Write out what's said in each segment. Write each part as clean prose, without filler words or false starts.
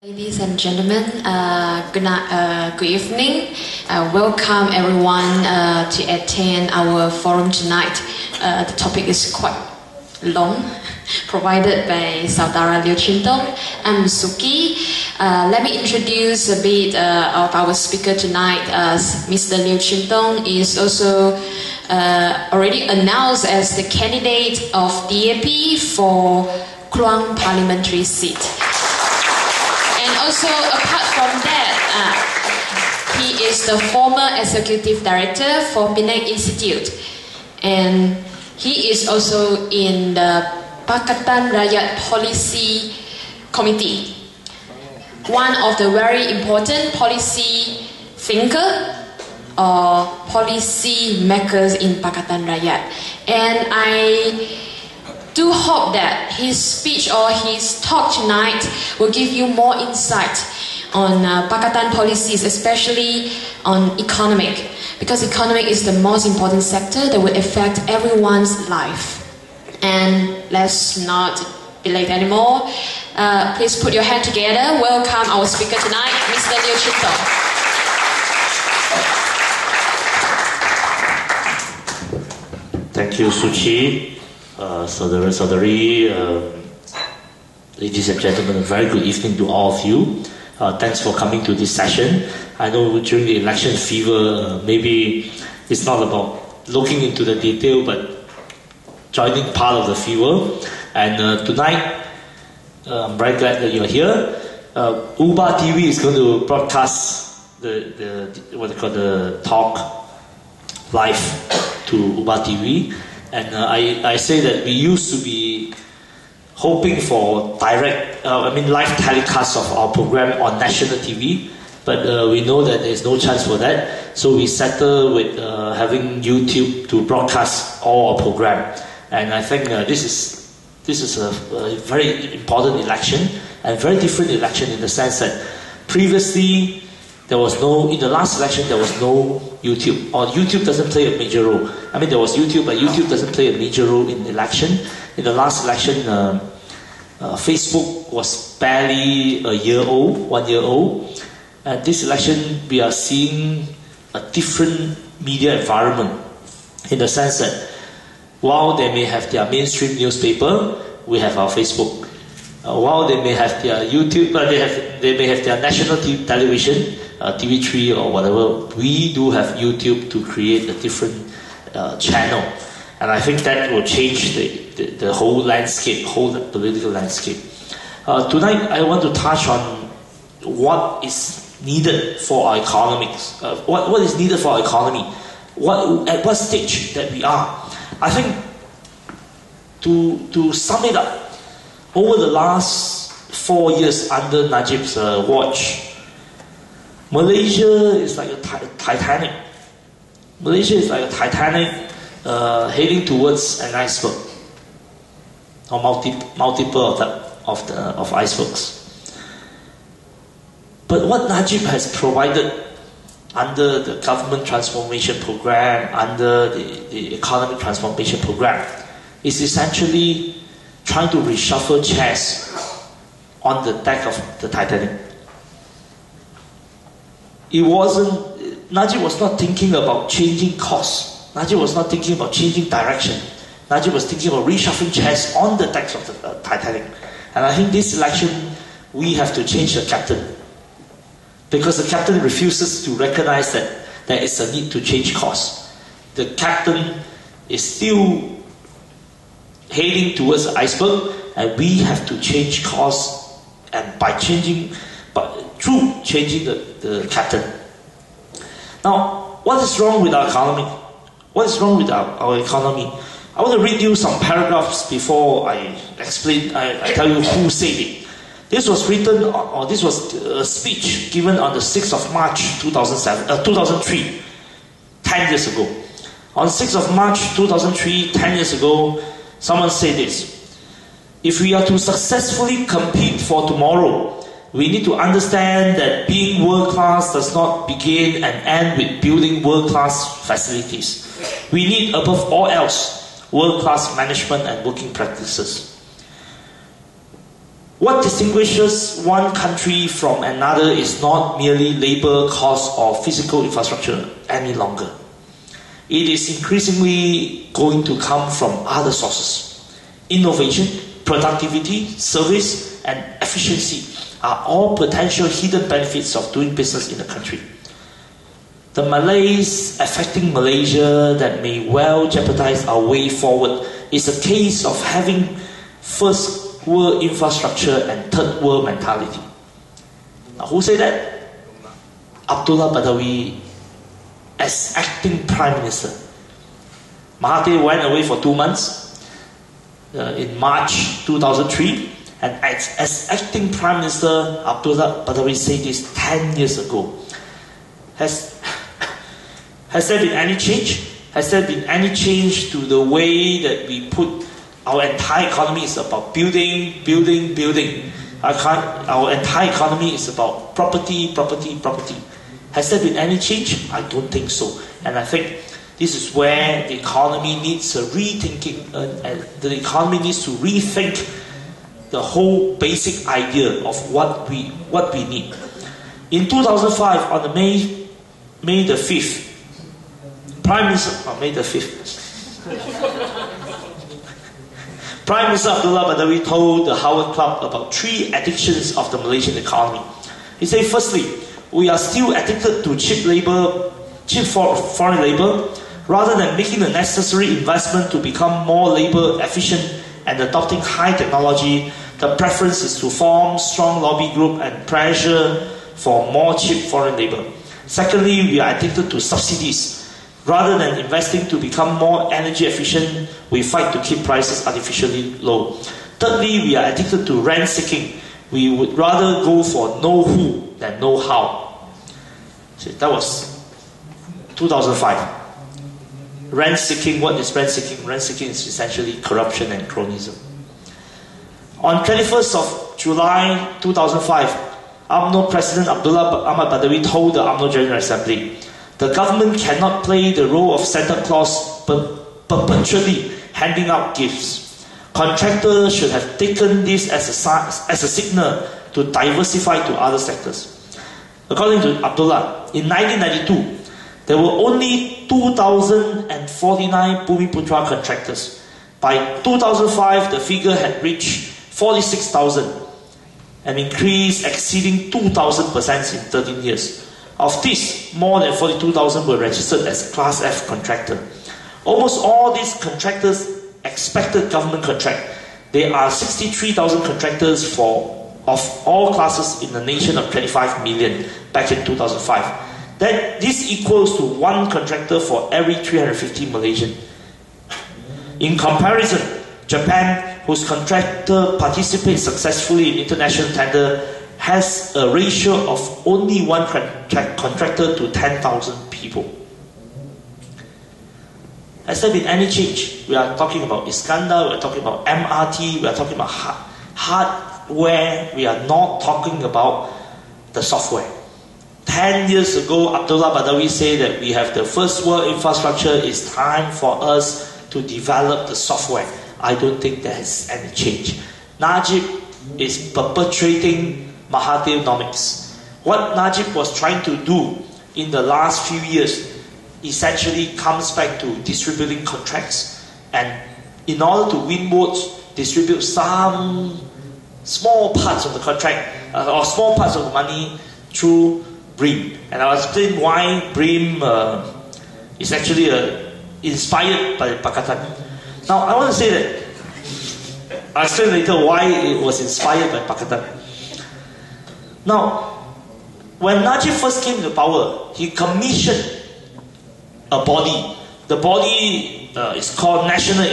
Ladies and gentlemen, good evening. Welcome everyone to attend our forum tonight. The topic is quite long, provided by Saudara Liew Chin Tong. I'm Suki. Let me introduce a bit of our speaker tonight. Mr. Liew Chin Tong is also already announced as the candidate of DAP for Kluang parliamentary seat. And also, apart from that, he is the former executive director for Penang Institute, and he is also in the Pakatan Rakyat Policy Committee, one of the very important policy thinker or policy makers in Pakatan Rakyat. And I do hope that his speech or his talk tonight will give you more insight on Pakatan policies, especially on economic, because economic is the most important sector that will affect everyone's life. And let's not be late anymore. Please put your hand together. Welcome our speaker tonight, Mr. Liew Chin Tong. Thank you, Suchi. Saudara-saudari, ladies and gentlemen, a very good evening to all of you. Thanks for coming to this session. I know during the election fever, maybe it's not about looking into the detail, but joining part of the fever. And tonight, I'm very glad that you're here. Uba TV is going to broadcast the talk live to Uba TV. And I say that we used to be hoping for live telecast of our program on national TV, but we know that there's no chance for that. So we settle with having YouTube to broadcast all our program. And I think this is a very important election, and very different election in the sense that previously in the last election there was no YouTube, or YouTube doesn't play a major role. I mean, there was YouTube, but YouTube doesn't play a major role in the election. In the last election, Facebook was barely 1 year old. And this election, we are seeing a different media environment, in the sense that while they may have their mainstream newspaper, we have our Facebook. While they may have their YouTube, they may have their national television, TV3 or whatever, we do have YouTube to create a different channel. And I think that will change the whole landscape, whole political landscape. Tonight I want to touch on what is needed for our economics. What is needed for our economy? At what stage that we are? I think to sum it up, over the last 4 years under Najib's watch, Malaysia is like a Titanic. Malaysia is like a Titanic heading towards an iceberg, or multiple of icebergs. But what Najib has provided under the government transformation program, under the economic transformation program, is essentially trying to reshuffle chairs on the deck of the Titanic. Najib was not thinking about changing course. Najib was not thinking about changing direction. Najib was thinking about reshuffling chairs on the decks of the Titanic. And I think this election, we have to change the captain. Because the captain refuses to recognize that there is a need to change course. The captain is still heading towards the iceberg, and we have to change course, and through changing the captain. Now, what is wrong with our economy? What is wrong with our economy? I want to read you some paragraphs before I explain. I tell you who said it. This was written, or this was a speech given on the 6th of March 2003, 10 years ago. On 6th of March 2003, 10 years ago, someone said this: if we are to successfully compete for tomorrow, we need to understand that being world-class does not begin and end with building world-class facilities. We need, above all else, world-class management and working practices. What distinguishes one country from another is not merely labor cost or physical infrastructure any longer. It is increasingly going to come from other sources. Innovation, productivity, service, and efficiency are all potential hidden benefits of doing business in the country. The malaise affecting Malaysia that may well jeopardize our way forward is a case of having first world infrastructure and third world mentality. Now, who said that? Abdullah Badawi, as acting Prime Minister. Mahathir went away for 2 months in March 2003, and as acting Prime Minister, Abdullah Badawi said this 10 years ago. Has there been any change? Has there been any change to the way that we put our entire economy is about building? Our entire economy is about property. Has there been any change? I don't think so. And I think this is where the economy needs a rethinking. The economy needs to rethink the whole basic idea of what we need. In 2005, on the May the 5th, Prime Minister Abdullah Badawi told the Howard Club about 3 addictions of the Malaysian economy. He said, firstly, we are still addicted to cheap foreign labor. Rather than making the necessary investment to become more labor efficient and adopting high technology, the preference is to form strong lobby group and pressure for more cheap foreign labor. Secondly, we are addicted to subsidies. Rather than investing to become more energy efficient, we fight to keep prices artificially low. Thirdly, we are addicted to rent seeking. We would rather go for know who than know how. So that was 2005. Rent seeking, what is rent seeking? Rent seeking is essentially corruption and cronyism. On 21st of July 2005, UMNO President Abdullah Ahmad Badawi told the UMNO General Assembly, the government cannot play the role of Santa Claus perpetually handing out gifts. Contractors should have taken this as a signal to diversify to other sectors. According to Abdullah, in 1992, there were only 2,049 Bumiputra contractors. By 2005, the figure had reached 46,000, an increase exceeding 2,000% in 13 years. Of this, more than 42,000 were registered as Class F contractor. Almost all these contractors expected government contract. There are 63,000 contractors of all classes in the nation of 25 million back in 2005. This equals to 1 contractor for every 350 Malaysian. In comparison, Japan, whose contractor participates successfully in international tender, has a ratio of only 1 contractor to 10,000 people. Has there been any change? We are talking about Iskandar, we are talking about MRT, we are talking about hardware, we are not talking about the software. 10 years ago, Abdullah Badawi said that we have the first world infrastructure, it's time for us to develop the software. I don't think there is any change. Najib is perpetrating Mahathir-nomics. What Najib was trying to do in the last few years essentially comes back to distributing contracts, and in order to win votes, distribute some small parts of the contract or small parts of the money through BRIM. And I'll explain why BRIM is actually inspired by Pakatan. Now, I want to say that I'll explain later why it was inspired by Pakatan. Now, when Najib first came to power, he commissioned a body. The body is called National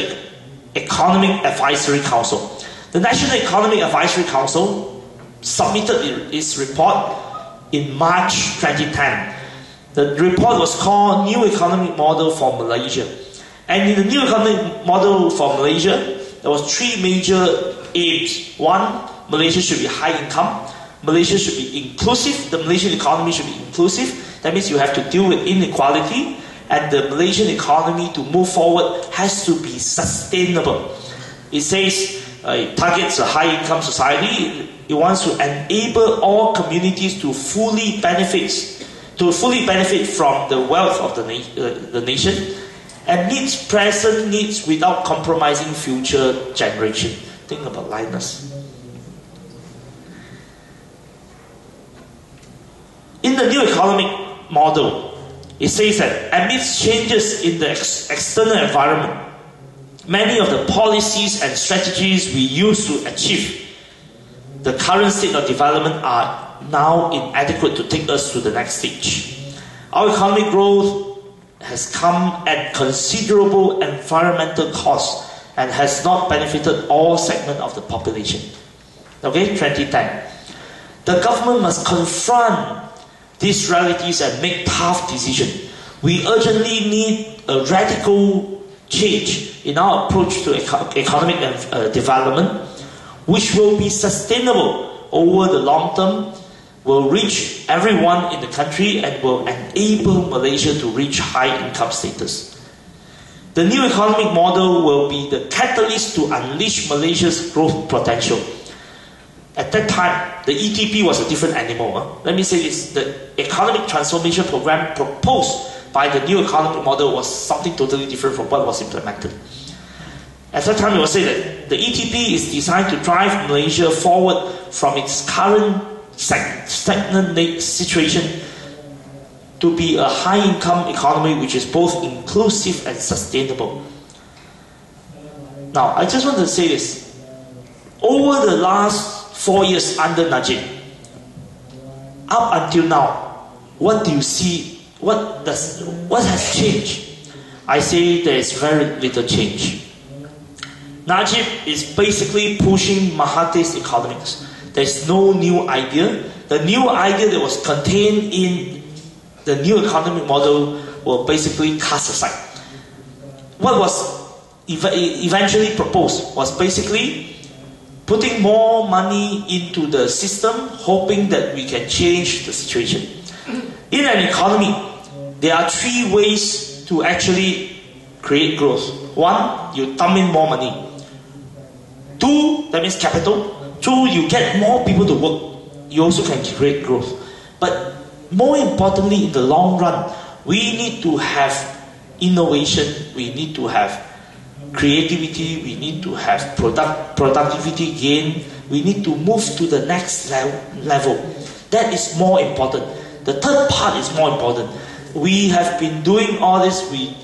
Economic Advisory Council. The National Economic Advisory Council submitted its report in March 2010. The report was called New Economic Model for Malaysia. And in the New Economic Model for Malaysia, there was 3 major aims. 1, Malaysia should be high income. Malaysia should be inclusive. The Malaysian economy should be inclusive. That means you have to deal with inequality, and the Malaysian economy to move forward has to be sustainable. It says It targets a high-income society. It wants to enable all communities to fully benefit from the wealth of the nation, and meets present needs without compromising future generation. Think about Linus. In the new economic model, it says that amidst changes in the external environment, many of the policies and strategies we use to achieve the current state of development are now inadequate to take us to the next stage. Our economic growth has come at considerable environmental cost and has not benefited all segments of the population. Okay, 2010. The government must confront these realities and make tough decisions. We urgently need a radical change in our approach to economic development, which will be sustainable over the long term, will reach everyone in the country, and will enable Malaysia to reach high income status. The new economic model will be the catalyst to unleash Malaysia's growth potential. At that time, the ETP was a different animal. Let me say this, the economic transformation program proposed by the new economic model was something totally different from what was implemented. At that time, it was said that the ETP is designed to drive Malaysia forward from its current stagnant situation to be a high-income economy which is both inclusive and sustainable. Now, I just want to say this. Over the last 4 years under Najib, up until now, what do you see? What has changed? I say there is very little change. Najib is basically pushing Mahathir's economics. There is no new idea. The new idea that was contained in the new economic model were basically cast aside. What was eventually proposed was basically putting more money into the system, hoping that we can change the situation. In an economy, there are 3 ways to actually create growth. 1, you dump in more money. 2, that means capital. 2, you get more people to work. You also can create growth. But more importantly, in the long run, we need to have innovation, we need to have creativity, we need to have productivity gain, we need to move to the next level. That is more important. The third part is more important. We have been doing all this, we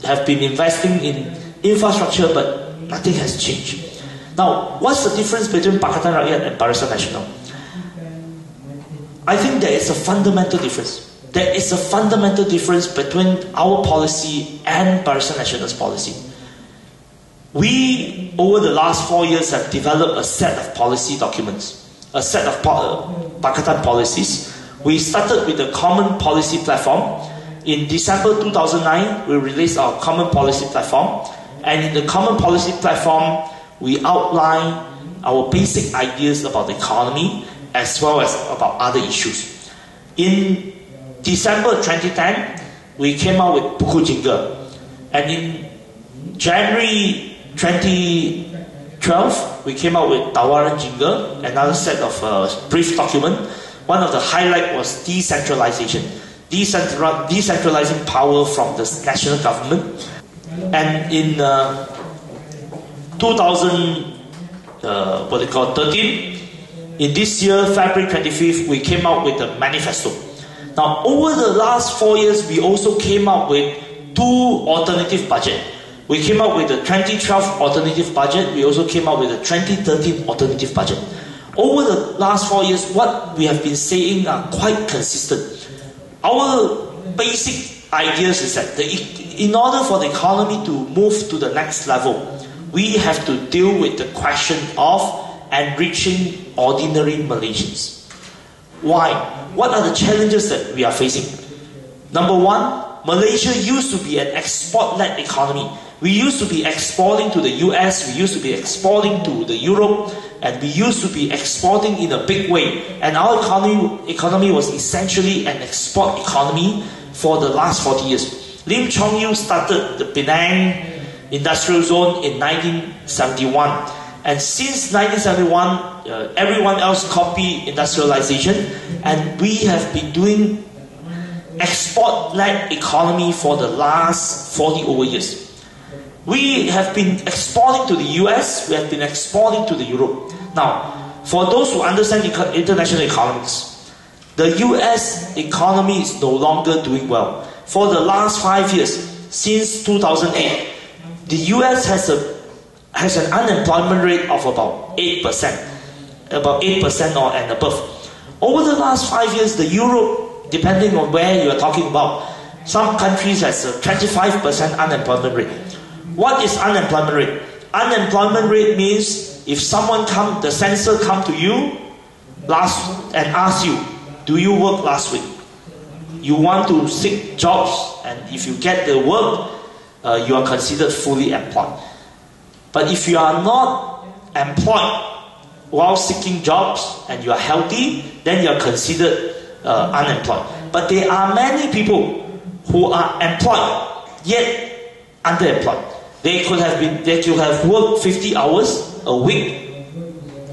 have been investing in infrastructure, but nothing has changed. Now, what's the difference between Pakatan Rakyat and Barisan Nasional? I think there is a fundamental difference. There is a fundamental difference between our policy and Barisan Nasional's policy. We, over the last 4 years, have developed a set of policy documents, a set of Pakatan policies. We started with the Common Policy Platform. In December 2009, we released our Common Policy Platform. And in the Common Policy Platform, we outline our basic ideas about the economy as well as about other issues. In December 2010, we came out with Buku Jingga. And in January 2012, we came out with Tawaran Jingga, another set of brief document. One of the highlights was decentralization. Decentralizing power from the national government. And in 2013, in this year, February 25th, we came out with a manifesto. Now, over the last 4 years, we also came up with 2 alternative budgets. We came up with the 2012 alternative budget. We also came up with the 2013 alternative budget. Over the last 4 years, what we have been saying are quite consistent. Our basic ideas is that in order for the economy to move to the next level, we have to deal with the question of enriching ordinary Malaysians. Why? What are the challenges that we are facing? Number 1, Malaysia used to be an export-led economy. We used to be exporting to the US, we used to be exporting to the Europe, and we used to be exporting in a big way. And our economy was essentially an export economy for the last 40 years. Lim Chong Yu started the Penang Industrial Zone in 1971. And since 1971, everyone else copied industrialization, and we have been doing export-led economy for the last 40 over years. We have been exporting to the US, we have been exporting to the Europe. Now, for those who understand international economics, the US economy is no longer doing well. For the last 5 years, since 2008, the US has an unemployment rate of about 8%, or and above. Over the last 5 years, the Europe, depending on where you are talking about, some countries has a 25% unemployment rate. What is unemployment rate? Unemployment rate means if someone the censor come to you and ask you, do you work last week? You want to seek jobs, and if you get the work, you are considered fully employed. But if you are not employed while seeking jobs and you are healthy, then you are considered unemployed. But there are many people who are employed yet underemployed. They could have worked 50 hours a week,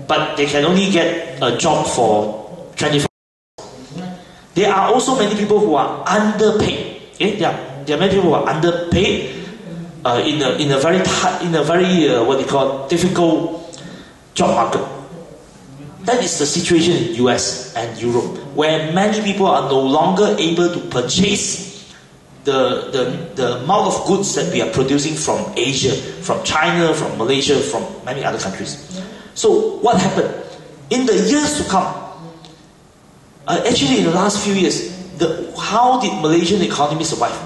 but they can only get a job for 24 hours. There are also many people who are underpaid. Okay? There are many people who are underpaid in a very difficult job market. That is the situation in US and Europe, where many people are no longer able to purchase the amount of goods that we are producing from Asia, from China, from Malaysia, from many other countries. So what happened? In the years to come, actually in the last few years, how did Malaysian economy survive?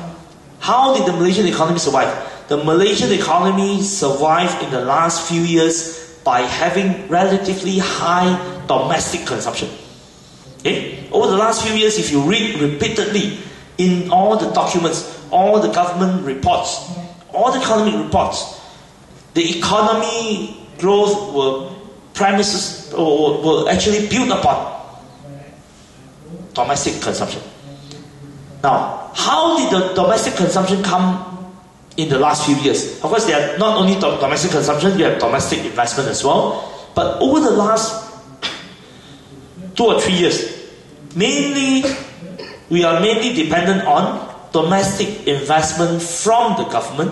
How did the Malaysian economy survive? The Malaysian economy survived in the last few years by having relatively high domestic consumption. Okay? Over the last few years, if you read repeatedly in all the documents, all the government reports, all the economic reports, the economy growth were actually built upon domestic consumption. Now, how did the domestic consumption come in the last few years? Of course, there are not only domestic consumption, you have domestic investment as well. But over the last 2 or 3 years, we are mainly dependent on domestic investment from the government,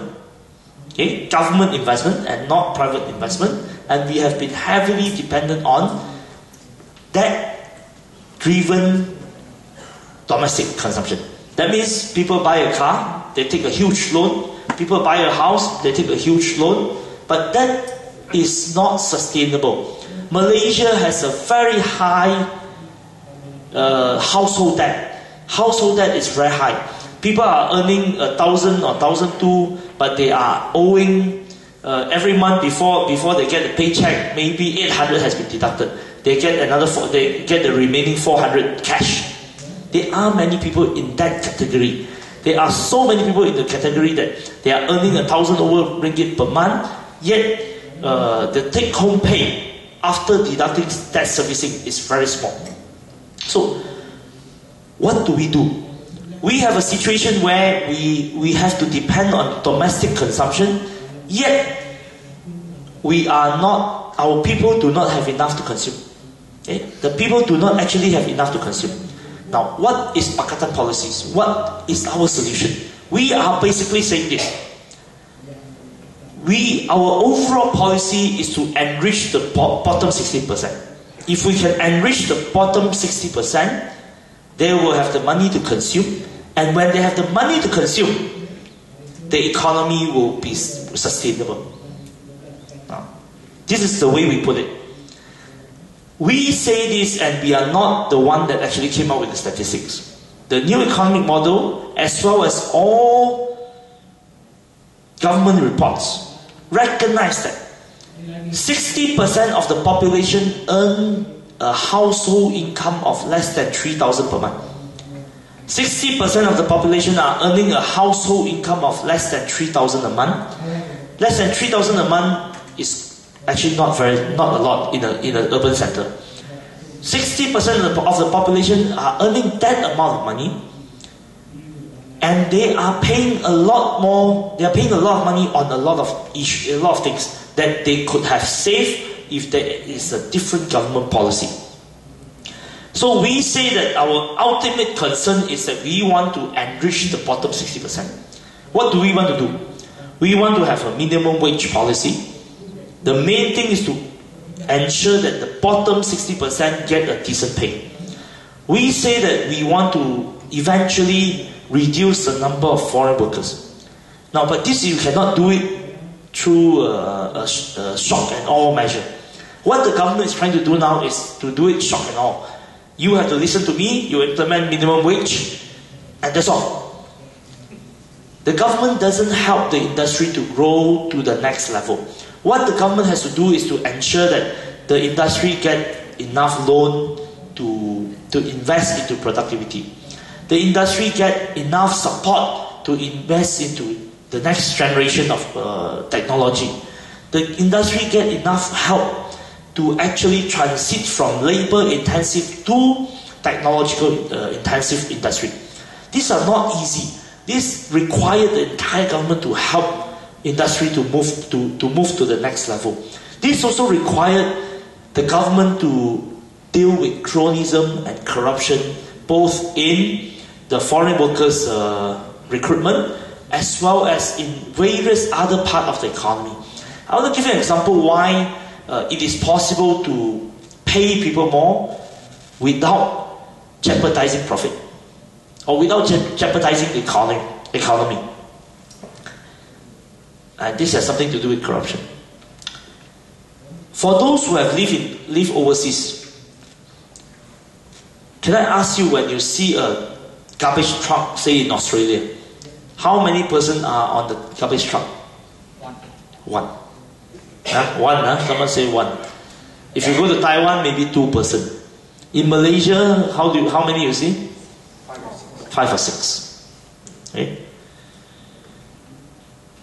okay? Government investment and not private investment, and we have been heavily dependent on that driven domestic consumption. That means people buy a car, they take a huge loan. People buy a house, they take a huge loan. But that is not sustainable. Malaysia has a very high household debt. Household debt is very high. People are earning 1,000 or 1,200, but they are owing every month before they get the paycheck. Maybe 800 has been deducted. They get the remaining 400 cash. There are many people in that category. There are so many people in the category that they are earning 1,000 over ringgit per month, yet the take-home pay after deducting debt servicing is very small. So, what do? We have a situation where we have to depend on domestic consumption, yet our people do not have enough to consume. Okay? The people do not actually have enough to consume. Now, what is Pakatan policies? What is our solution? We are basically saying this. Our overall policy is to enrich the bottom 60%. If we can enrich the bottom 60%, they will have the money to consume. And when they have the money to consume, the economy will be sustainable. Now, this is the way we put it. We say this, and we are not the one that actually came up with the statistics. The new economic model, as well as all government reports, recognize that 60% of the population earn a household income of less than 3,000 per month. 60% of the population are earning a household income of less than 3,000 a month. Less than 3,000 a month is actually not a lot in an urban center. 60% of the population are earning that amount of money, and they are paying a lot more. They are paying a lot of money on a lot of things. that they could have saved if there is a different government policy. So we say that our ultimate concern is that we want to enrich the bottom 60%. What do we want to do? We want to have a minimum wage policy. The main thing is to ensure that the bottom 60% get a decent pay. We say that we want to eventually reduce the number of foreign workers. Now, but this you cannot do it through a shock and awe measure. What the government is trying to do now is to do it shock and awe. You have to listen to me, you implement minimum wage, and that's all. The government doesn't help the industry to grow to the next level. What the government has to do is to ensure that the industry get enough loan to invest into productivity. The industry get enough support to invest into the next generation of technology. The industry get enough help to actually transit from labor-intensive to technological-intensive industry. These are not easy. This requires the entire government to help industry to move to the next level. This also required the government to deal with cronyism and corruption, both in the foreign workers' recruitment as well as in various other parts of the economy. I want to give you an example why it is possible to pay people more without jeopardizing profit or without jeopardizing the economy. And this has something to do with corruption. For those who have lived overseas, can I ask you, when you see a garbage truck, say in Australia, how many persons are on the garbage truck? One. One, someone say one. If you go to Taiwan, maybe 2 persons. In Malaysia, how many you see? 5 or 6. Okay?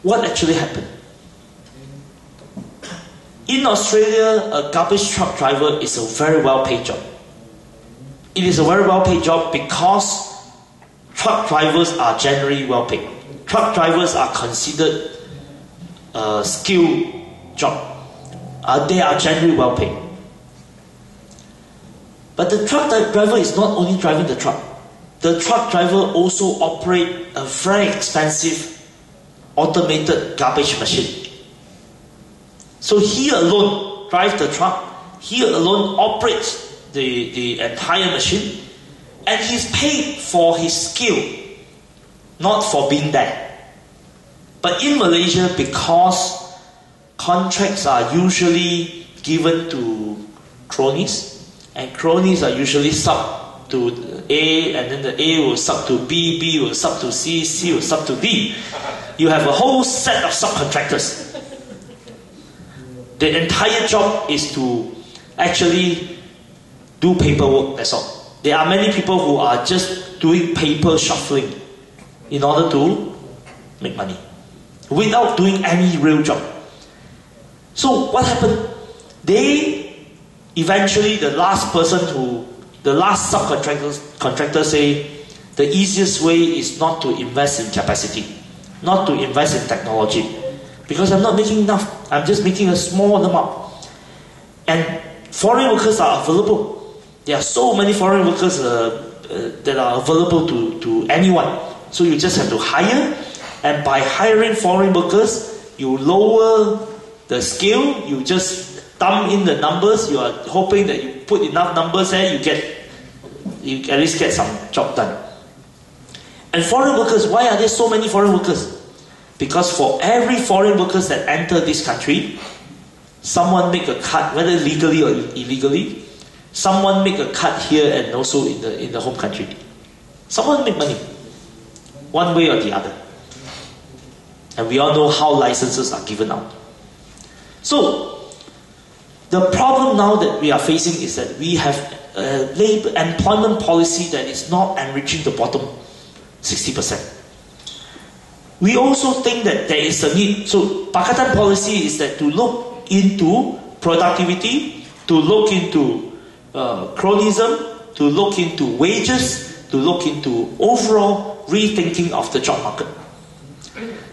What actually happened? In Australia, a garbage truck driver is a very well-paid job. It is a very well-paid job because truck drivers are generally well-paid. Truck drivers are considered a skilled job. They are generally well-paid. But the truck driver is not only driving the truck. The truck driver also operates a very expensive automated garbage machine. So he alone drives the truck, he alone operates the entire machine, and he's paid for his skill, not for being there. But in Malaysia, because contracts are usually given to cronies, and cronies are usually sub to A, and then the A will sub to B, B will sub to C, C will sub to D. You have a whole set of subcontractors. The entire job is to actually do paperwork, that's all. There are many people who are just doing paper shuffling in order to make money, without doing any real job. So what happened? Eventually the last subcontractor say, the easiest way is not to invest in capacity, not to invest in technology, because I'm not making enough. I'm just making a small amount. And foreign workers are available. There are so many foreign workers that are available to anyone. So you just have to hire, and by hiring foreign workers, you lower the scale, you just dump in the numbers, you are hoping that you put enough numbers there, you at least get some job done. And foreign workers, why are there so many foreign workers? Because for every foreign workers that enter this country, someone make a cut, whether legally or illegally, someone make a cut here and also in the home country. Someone make money, one way or the other. And we all know how licenses are given out. So, the problem now that we are facing is that we have a labor employment policy that is not enriching the bottom 60%. We also think that there is a need. So Pakatan policy is that to look into productivity, to look into cronyism, to look into wages, to look into overall rethinking of the job market.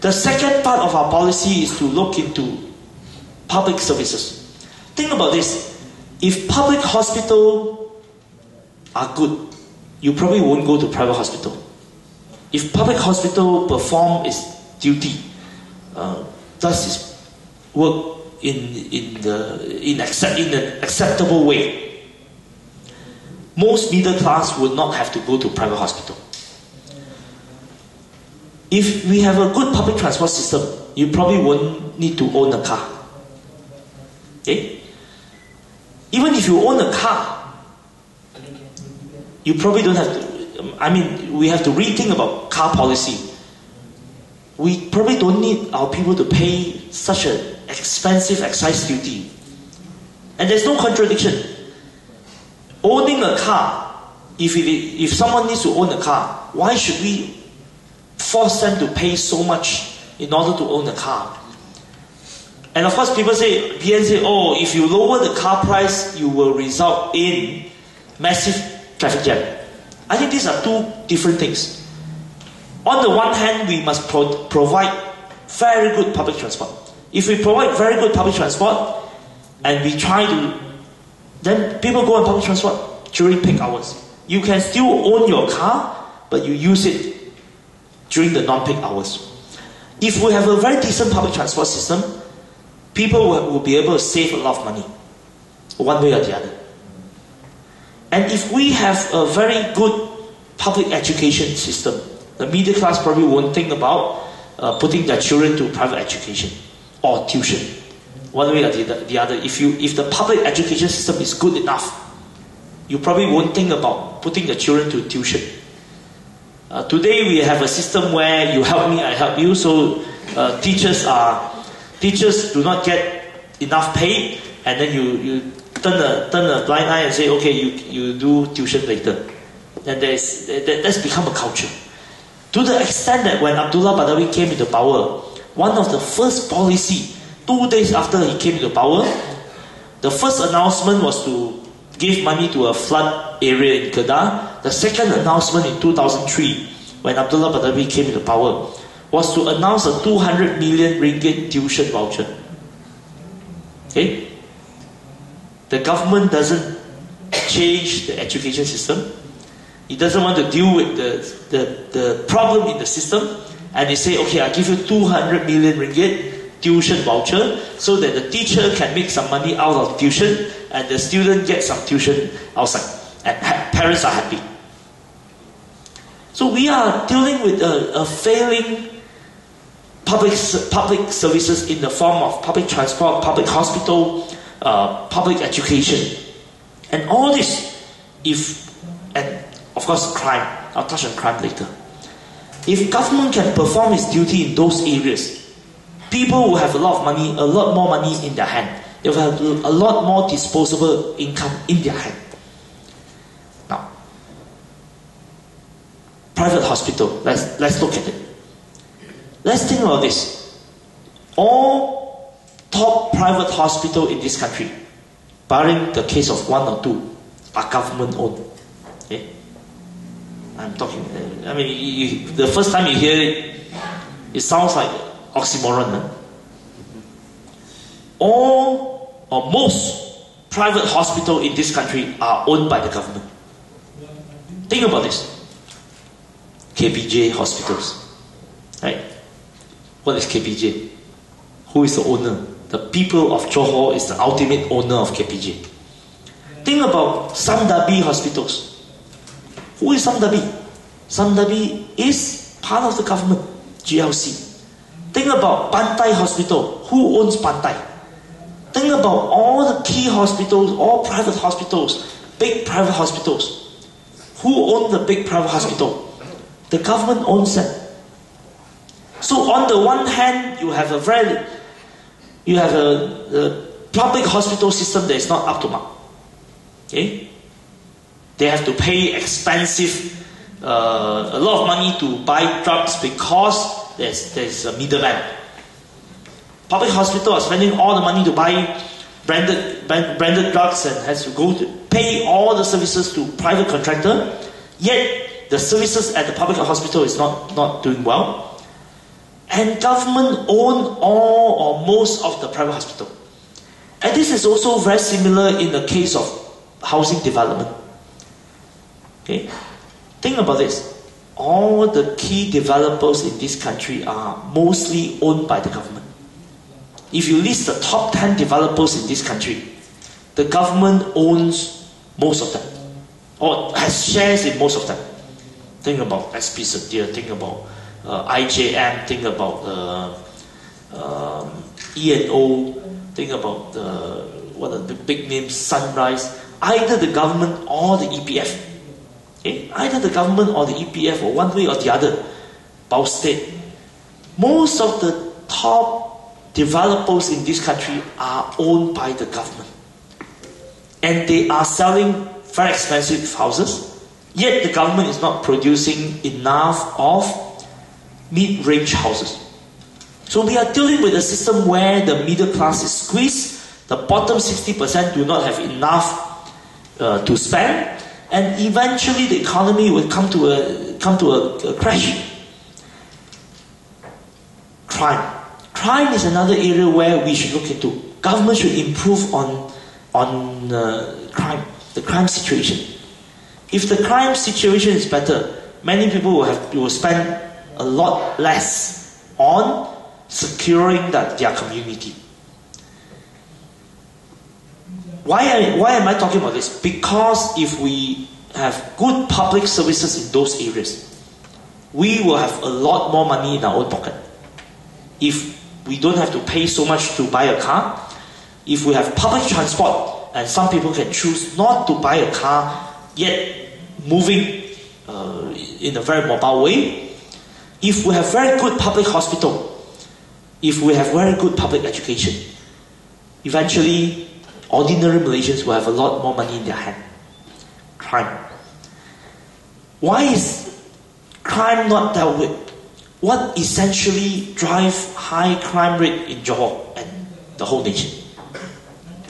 The second part of our policy is to look into public services. Think about this. If public hospitals are good, you probably won't go to private hospital. If public hospital perform its duty, does its work in an acceptable way, most middle class would not have to go to private hospital. If we have a good public transport system, you probably won't need to own a car. Okay? Even if you own a car, you probably don't have to, we have to rethink about car policy. We probably don't need our people to pay such an expensive excise duty. And there's no contradiction. Owning a car, if someone needs to own a car, why should we force them to pay so much in order to own a car? And of course people say, oh, if you lower the car price, you will result in massive traffic jam. I think these are two different things. On the one hand, we must provide very good public transport. If we provide very good public transport, and we try to, then people go on public transport during peak hours. You can still own your car, but you use it during the non-peak hours. If we have a very decent public transport system, people will be able to save a lot of money, one way or the other. And if we have a very good public education system, the middle class probably won't think about putting their children to private education or tuition, one way or the other. If the public education system is good enough, you probably won't think about putting the children to tuition. Today we have a system where you help me, I help you, so teachers do not get enough pay, and then you turn a blind eye and say, okay, you do tuition later. And that's become a culture. To the extent that when Abdullah Badawi came into power, one of the first policy, 2 days after he came into power, the first announcement was to give money to a flood area in Kedah. The second announcement in 2003, when Abdullah Badawi came into power, was to announce a 200 million ringgit tuition voucher. Okay? The government doesn't change the education system. It doesn't want to deal with the problem in the system, and they say, okay, I'll give you 200 million ringgit tuition voucher so that the teacher can make some money out of tuition and the student gets some tuition outside, and parents are happy. So we are dealing with a failing public services in the form of public transport, public hospital, public education. And all this, and of course crime, I'll touch on crime later. If government can perform its duty in those areas, people will have a lot more money in their hand. They will have a lot more disposable income in their hand. Now, private hospital, let's look at it. Let's think about this. All top private hospitals in this country, barring the case of 1 or 2, are government owned. Okay? I'm talking, the first time you hear it, it sounds like oxymoron. Huh? All or most private hospitals in this country are owned by the government. Think about this. KPJ hospitals. Right? What is KPJ? Who is the owner? The people of Johor is the ultimate owner of KPJ. Think about Samdabi hospitals. Who is Samdabi? Samdabi is part of the government, GLC. Think about Pantai Hospital. Who owns Pantai? Think about all the key hospitals, all private hospitals, big private hospitals. Who owns the big private hospital? The government owns them. So on the one hand, you have a public hospital system that is not up to mark. Okay? They have to pay expensive, a lot of money to buy drugs because there's a middleman. Public hospitals are spending all the money to buy branded drugs and has to go to pay all the services to private contractor. Yet the services at the public hospital is not doing well. And government own all or most of the private hospital. And this is also very similar in the case of housing development. Okay? Think about this. All the key developers in this country are mostly owned by the government. If you list the top 10 developers in this country, the government owns most of them, or has shares in most of them. Think about SP Satir, think about IJM, think about E&O, think about what are the big names, Sunrise. Either the government or the EPF. Okay? Either the government or the EPF, or one way or the other. Bao State. Most of the top developers in this country are owned by the government. And they are selling very expensive houses, yet the government is not producing enough of mid-range houses. So we are dealing with a system where the middle class is squeezed, the bottom 60% do not have enough to spend, and eventually the economy will come to a crash. Crime is another area where we should look into. Government should improve on crime, the crime situation. If the crime situation is better, many people will spend a lot less on securing their community. Why am I talking about this? Because if we have good public services in those areas, we will have a lot more money in our own pocket. If we don't have to pay so much to buy a car, if we have public transport, and some people can choose not to buy a car, yet moving in a very mobile way, if we have very good public hospital, if we have very good public education, eventually ordinary Malaysians will have a lot more money in their hand. Crime. Why is crime not dealt with? What essentially drives high crime rate in Johor and the whole nation?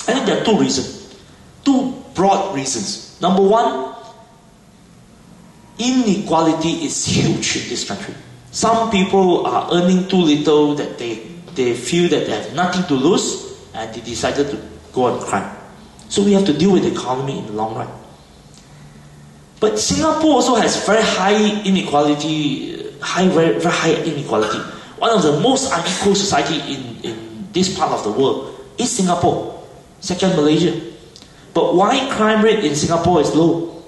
I think there are two reasons. Two broad reasons. Number one, inequality is huge in this country. Some people are earning too little that they feel that they have nothing to lose, and they decided to go on crime. So we have to deal with the economy in the long run. But Singapore also has very high inequality, very high inequality. One of the most unequal society in this part of the world is Singapore. Second, Malaysia. But why crime rate in Singapore is low?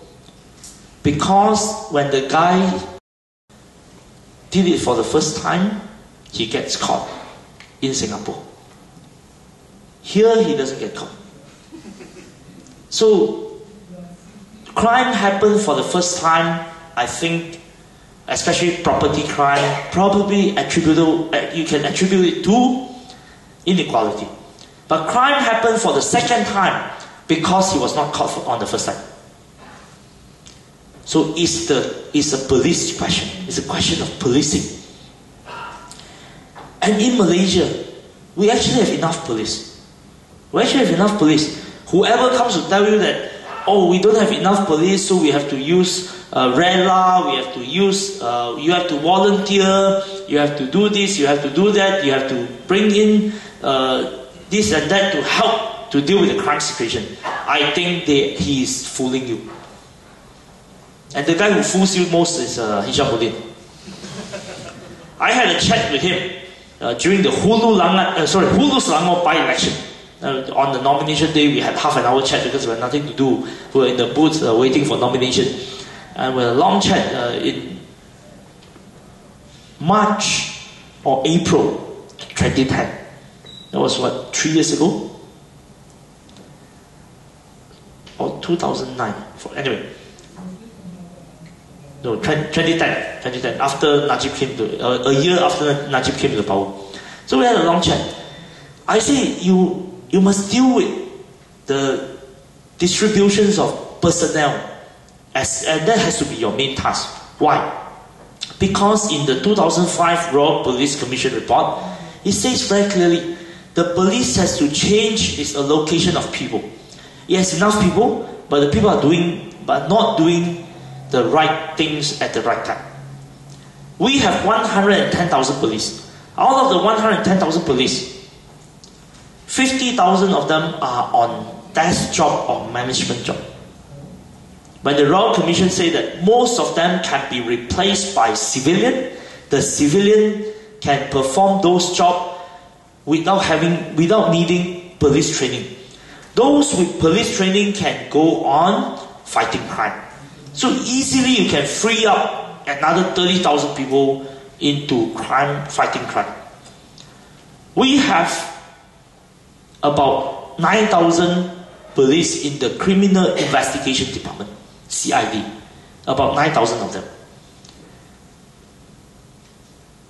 Because when the guy did it for the first time, he gets caught in Singapore. Here, he doesn't get caught. So, crime happened for the first time, I think, especially property crime, probably attributable, you can attribute it to inequality. But crime happened for the second time because he was not caught on the first time. So it's a police question. It's a question of policing. And in Malaysia, we actually have enough police. We actually have enough police. Whoever comes to tell you that, oh, we don't have enough police, so we have to use RELA, we have to use, you have to volunteer, you have to do this, you have to do that, you have to bring in this and that to help to deal with the crime situation. I think he is fooling you. And the guy who fools you most is Hishamuddin. I had a chat with him during the Hulu Selangor by-election. On the nomination day, we had half an hour chat because we had nothing to do. We were in the booth waiting for nomination. And we had a long chat in March or April 2010. That was what, 3 years ago? Or 2009. Anyway. No, 2010, after Najib came to, a year after Najib came to the power. So we had a long chat. I say, you must deal with the distributions of personnel, and that has to be your main task. Why? Because in the 2005 Royal Police Commission report, it says very clearly, the police has to change its allocation of people. It has enough people, but the people are not doing the right things at the right time. We have 110,000 police. Out of the 110,000 police, 50,000 of them are on desk job or management job. When the Royal Commission say that most of them can be replaced by civilian, the civilian can perform those jobs without needing police training. Those with police training can go on fighting crime. So easily you can free up another 30,000 people into fighting crime. We have about 9,000 police in the Criminal Investigation Department, CID. About 9,000 of them.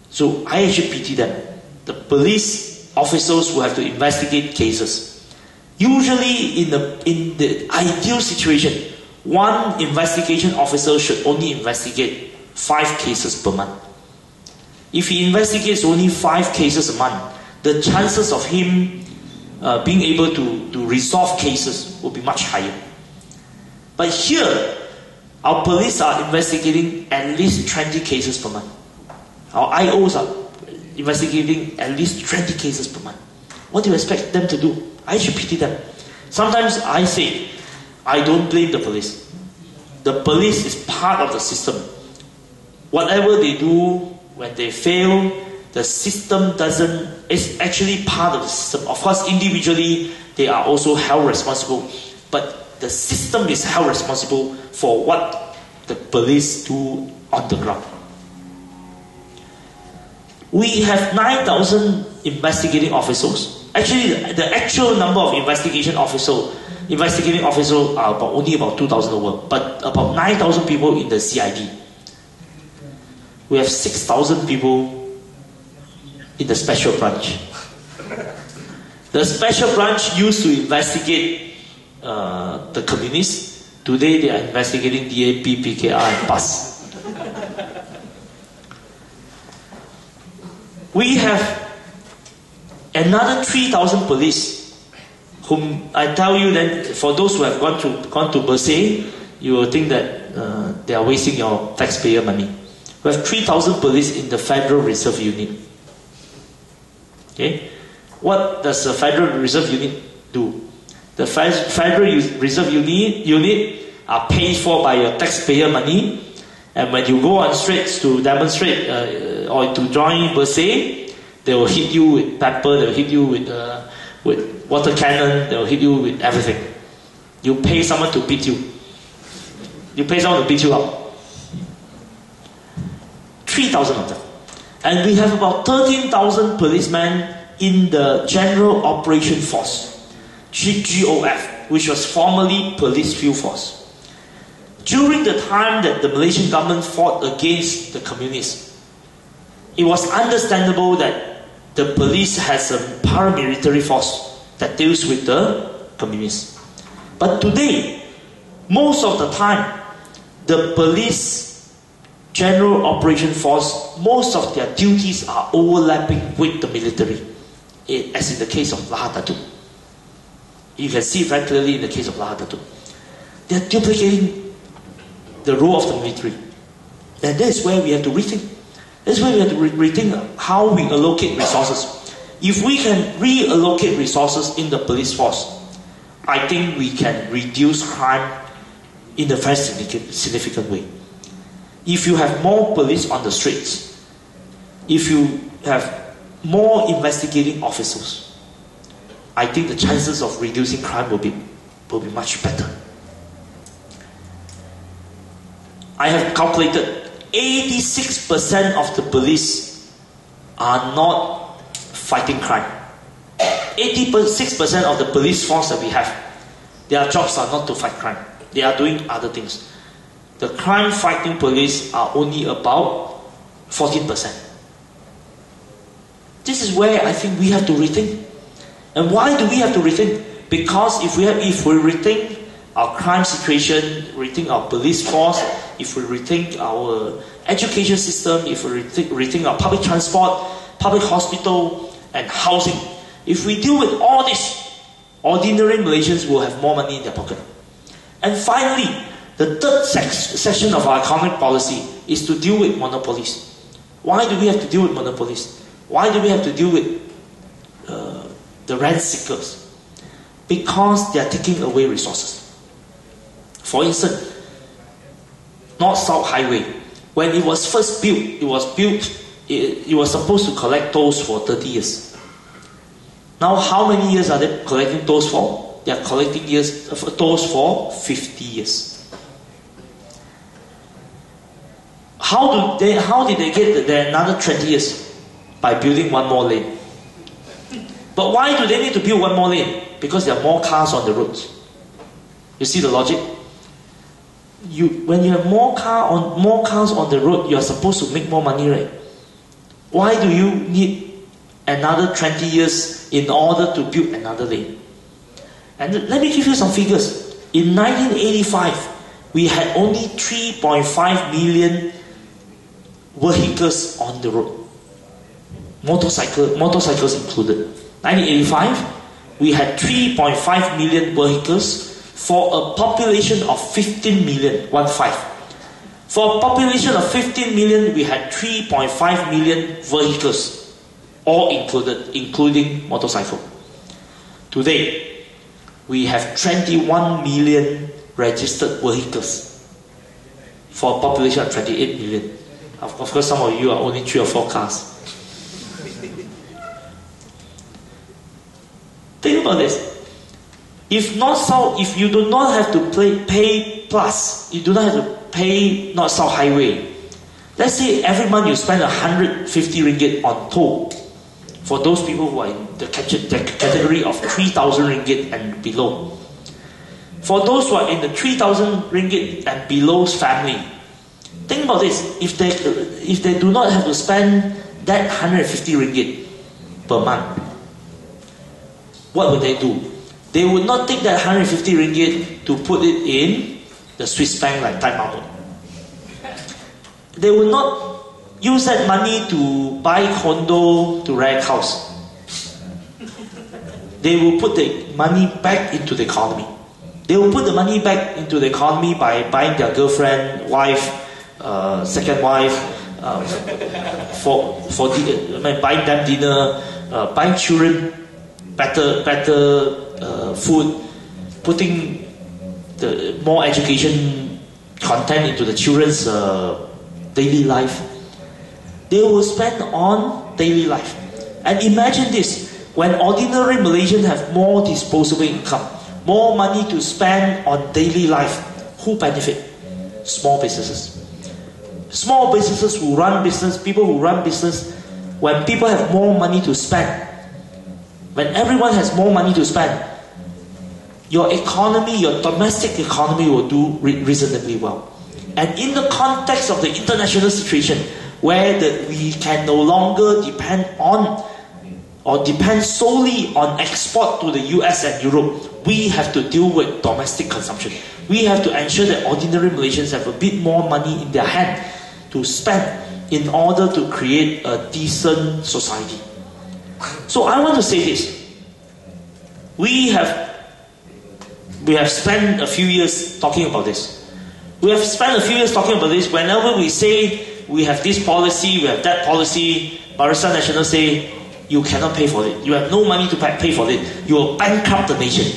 So I actually pity them. The police officers who have to investigate cases. Usually in the ideal situation, one investigation officer should only investigate 5 cases per month. If he investigates only 5 cases a month, the chances of him being able to resolve cases will be much higher. But here, our police are investigating at least 20 cases per month. Our IOs are investigating at least 20 cases per month. What do you expect them to do? I should pity them. Sometimes I say, I don't blame the police. The police is part of the system. Whatever they do, when they fail, the system it's actually part of the system. Of course, individually, they are also held responsible. But the system is held responsible for what the police do on the ground. We have 9,000 investigating officers. Actually, the actual number of investigating officers are only about 2,000 over, but about 9,000 people in the CID. We have 6,000 people in the special branch. The special branch used to investigate the communists. Today they are investigating DAP, PKR and PAS. We have another 3,000 police, whom I tell you that for those who have gone to Bersay, you will think that they are wasting your taxpayer money. We have 3,000 police in the Federal Reserve Unit. Okay, what does the Federal Reserve Unit do? The Federal Reserve Unit are paid for by your taxpayer money, and when you go on streets to demonstrate or to join Bersay, they will hit you with pepper, they will hit you with water cannon, they will hit you with everything. You pay someone to beat you. You pay someone to beat you up. 3,000 of them. And we have about 13,000 policemen in the General Operation Force, GOF, which was formerly Police Field Force. During the time that the Malaysian government fought against the communists, it was understandable that the police has a paramilitary force that deals with the communists. But today, most of the time, the police General Operation Force, most of their duties are overlapping with the military, as in the case of Lahad Datu. You can see very clearly in the case of Lahad Datu. They are duplicating the role of the military. And that is where we have to rethink. That's why we have to rethink how we allocate resources. If we can reallocate resources in the police force, I think we can reduce crime in a very significant way. If you have more police on the streets, if you have more investigating officers, I think the chances of reducing crime will be much better. I have calculated 86% of the police are not fighting crime. 86% of the police force that we have, their jobs are not to fight crime. They are doing other things. The crime fighting police are only about 14%. This is where I think we have to rethink. And why do we have to rethink? Because if we rethink our crime situation, rethink our police force, if we rethink our education system, if we rethink our public transport, public hospital, and housing, if we deal with all this, ordinary Malaysians will have more money in their pocket. And finally, the third section of our economic policy is to deal with monopolies. Why do we have to deal with monopolies? Why do we have to deal with the rent seekers, because they are taking away resources. For instance, North-South Highway, when it was first built, it was supposed to collect tolls for 30 years. Now, how many years are they collecting tolls for? They are collecting tolls for 50 years. How did they get another 20 years? By building one more lane. But why do they need to build one more lane? Because there are more cars on the roads. You see the logic? When you have more cars on the road, you are supposed to make more money, right? Why do you need another 20 years in order to build another lane? And let me give you some figures. In 1985, we had only 3.5 million vehicles on the road. Motorcycles included. 1985, we had 3.5 million vehicles for a population of 15 million, 1-5. For a population of 15 million, we had 3.5 million vehicles, all included, including motorcycle. Today, we have 21 million registered vehicles for a population of 28 million. Of course, some of you are only 3 or 4 cars. Think about this. If you do not have to pay plus, you do not have to pay North-South Highway. Let's say every month you spend 150 ringgit on toll. For those people who are in the category of 3,000 ringgit and below. For those who are in the 3,000 ringgit and below's family, think about this. If they do not have to spend that 150 ringgit per month, what would they do? They would not take that 150 ringgit to put it in the Swiss bank like Thai Mamu. They would not use that money to buy condo, to rent house. They will put the money back into the economy. They will put the money back into the economy by buying their girlfriend, wife, second wife, buying them dinner, buying children better food, putting the more education content into the children's daily life. They will spend on daily life. And imagine this, when ordinary Malaysians have more disposable income, more money to spend on daily life, who benefit? Small businesses. Small businesses who run business, people who run business, when people have more money to spend, when everyone has more money to spend, your economy, your domestic economy will do reasonably well. And in the context of the international situation, where we can no longer depend on or depend solely on export to the US and Europe, we have to deal with domestic consumption. We have to ensure that ordinary Malaysians have a bit more money in their hand to spend in order to create a decent society. So I want to say this. We have spent a few years talking about this. We have spent a few years talking about this. Whenever we say we have this policy, we have that policy, Barisan Nasional say, you cannot pay for it. You have no money to pay for it. You will bankrupt the nation.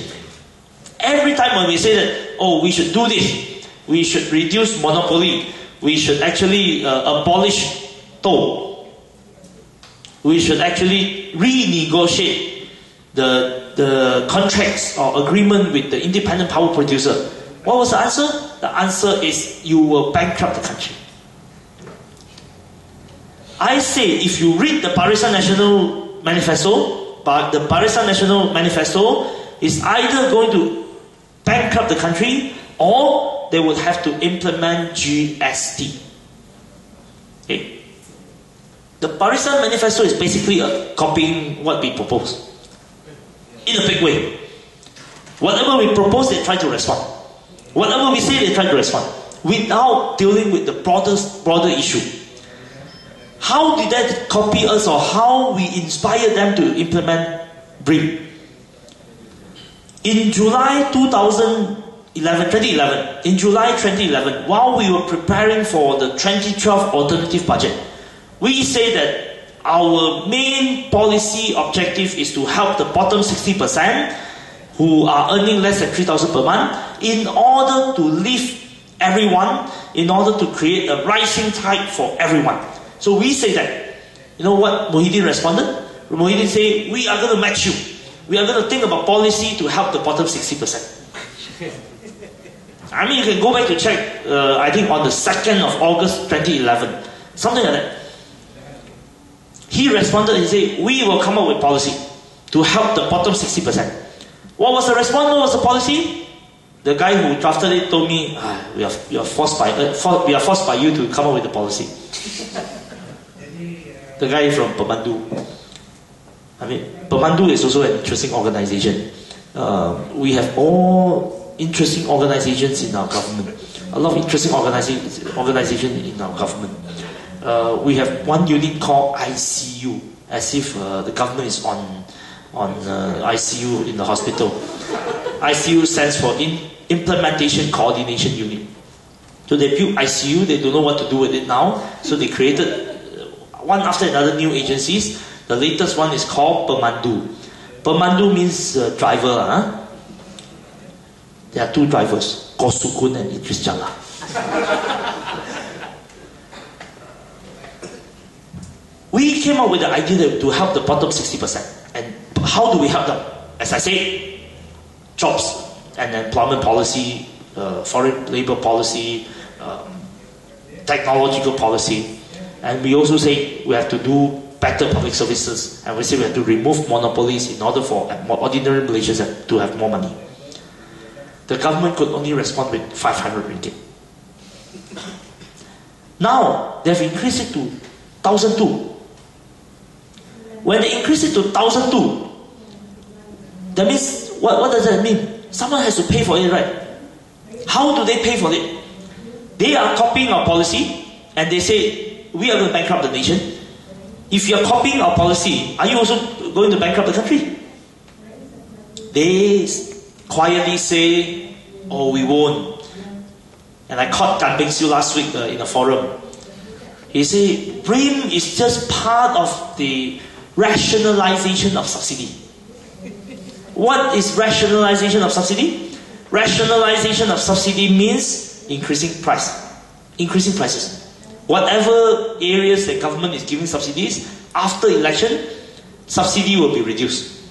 Every time when we say that, oh, we should do this, we should reduce monopoly, we should actually abolish toll, we should actually renegotiate the contracts or agreement with the independent power producer. What was the answer? The answer is you will bankrupt the country. I say if you read the Barisan Nasional Manifesto, but the Barisan Nasional Manifesto is either going to bankrupt the country or they would have to implement GST. Okay. The Barisan Manifesto is basically copying what we propose in a big way. Whatever we propose, they try to respond. Whatever we say, they try to respond without dealing with the broader issue. How did that copy us, or how we inspire them to implement BRIM? In July 2011, while we were preparing for the 2012 alternative budget, we say that our main policy objective is to help the bottom 60% who are earning less than 3,000 per month in order to lift everyone, in order to create a rising tide for everyone. So we say that. You know what Muhyiddin responded? Muhyiddin said, we are going to match you. We are going to think about policy to help the bottom 60%. I mean, you can go back to check, I think on the 2nd of August 2011. Something like that. He responded and said, we will come up with policy to help the bottom 60%. What was the response? What was the policy? The guy who drafted it told me, we are forced by you to come up with the policy. The guy from Pemandu. I mean, Pemandu is also an interesting organization. We have all interesting organizations in our government. A lot of interesting organizations in our government. We have one unit called ICU, as if the government is on ICU in the hospital. ICU stands for Implementation Coordination Unit. So they built ICU, they don't know what to do with it now, so they created one after another new agencies. The latest one is called Pemandu. Pemandu means driver. Huh? There are two drivers, Kosukun and Idris Jalla. We came up with the idea to help the bottom 60%. And how do we help them? As I said, jobs and employment policy, foreign labor policy, technological policy. And we also say we have to do better public services. And we say we have to remove monopolies in order for ordinary Malaysians to have more money. The government could only respond with 500 ringgit. Now, they've increased it to 1,002. When they increase it to 1,002, that means, what does that mean? Someone has to pay for it, right? How do they pay for it? They are copying our policy, and they say, we are going to bankrupt the nation. If you are copying our policy, are you also going to bankrupt the country? They quietly say, oh, we won't. And I caught Tan Beng Siu last week in a forum. He said, BRIM is just part of the rationalization of subsidy. What is rationalization of subsidy? Rationalization of subsidy means increasing prices. Whatever areas the government is giving subsidies, after election, subsidy will be reduced.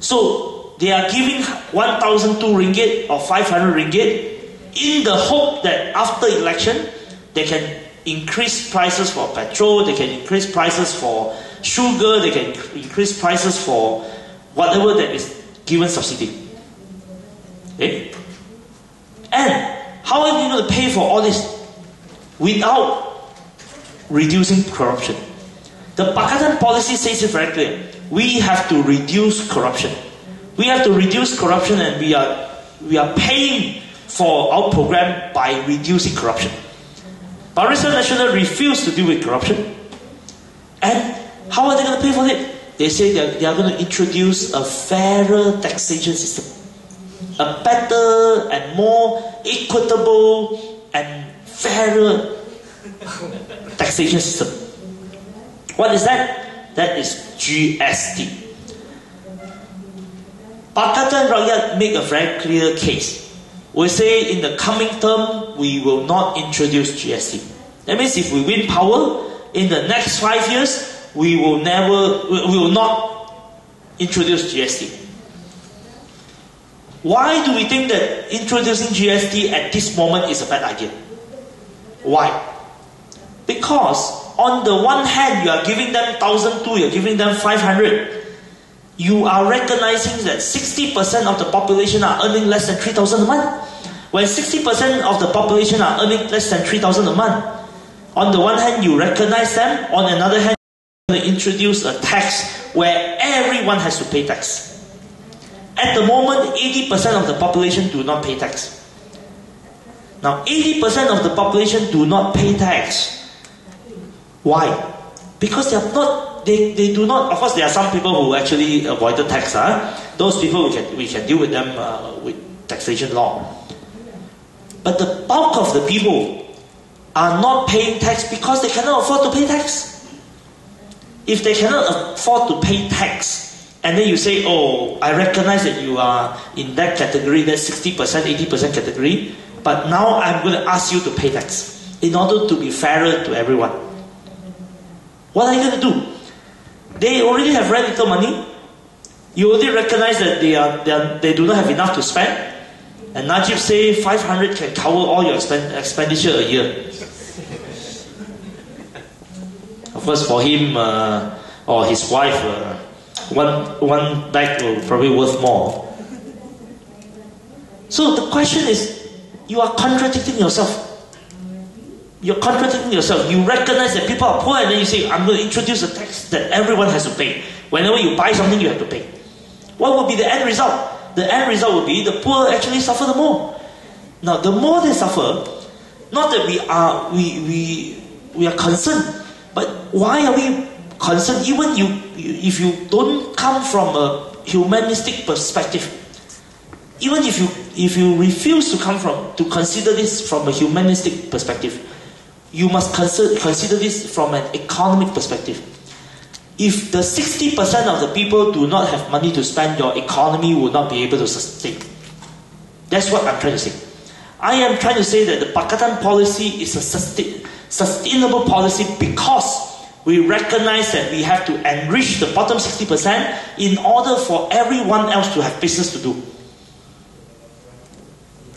So they are giving 1,002 ringgit or 500 ringgit in the hope that after election, they can increase prices for petrol, they can increase prices for sugar, they can increase prices for whatever that is given subsidy. Okay? And how are you going to pay for all this without reducing corruption? The Pakatan policy says it very clear. We have to reduce corruption. We have to reduce corruption, and we are paying for our program by reducing corruption. Barisan Nasional refused to deal with corruption. And how are they going to pay for it? They say they are going to introduce a fairer taxation system. A better and more equitable and fairer taxation system. What is that? That is GST. Pakatan Rakyat make a very clear case. We say in the coming term, we will not introduce GST. That means if we win power, in the next 5 years, we will not introduce GST. Why do we think that introducing GST at this moment is a bad idea? Why? Because on the one hand, you are giving them 1,002, you are giving them 500. You are recognizing that 60% of the population are earning less than 3,000 a month. When 60% of the population are earning less than 3,000 a month, on the one hand, you recognize them. On another hand, you are going to introduce a tax where everyone has to pay tax. At the moment, 80% of the population do not pay tax. Now, 80% of the population do not pay tax. Why? Because they do not, of course there are some people who actually avoided tax. Those people we can deal with them with taxation law. But the bulk of the people are not paying tax because they cannot afford to pay tax. if they cannot afford to pay tax, and then you say, oh, I recognize that you are in that category, that 60%, 80% category, but now I'm going to ask you to pay tax in order to be fairer to everyone. What are you going to do? They already have very little money. You already recognize that they do not have enough to spend. And Najib say 500 can cover all your expenditure a year. Of course, for him or his wife, one bag will probably worth more. So the question is, you are contradicting yourself. You're contradicting yourself. You recognize that people are poor, and then you say, I'm going to introduce a tax that everyone has to pay. Whenever you buy something, you have to pay. What will be the end result? The end result will be the poor actually suffer the more. Now, the more they suffer, not that we are concerned, but why are we concerned? Even if you don't come from a humanistic perspective, even if you refuse to consider this from a humanistic perspective, you must consider this from an economic perspective. If the 60% of the people do not have money to spend, your economy will not be able to sustain. That's what I'm trying to say. I am trying to say that the Pakatan policy is a sustainable policy because we recognize that we have to enrich the bottom 60% in order for everyone else to have business to do.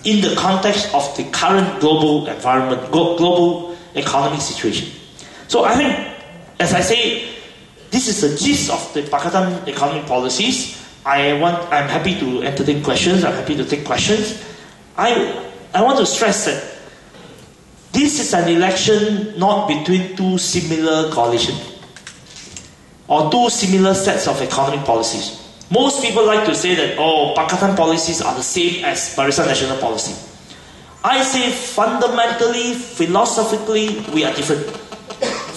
In the context of the current global environment, global economic situation. So I think, as I say, this is the gist of the Pakatan economic policies. I'm happy to entertain questions. I'm happy to take questions. I want to stress that this is an election not between two similar coalitions or two similar sets of economic policies. Most people like to say that, oh, Pakatan policies are the same as Barisan Nasional policy. I say fundamentally, philosophically, we are different.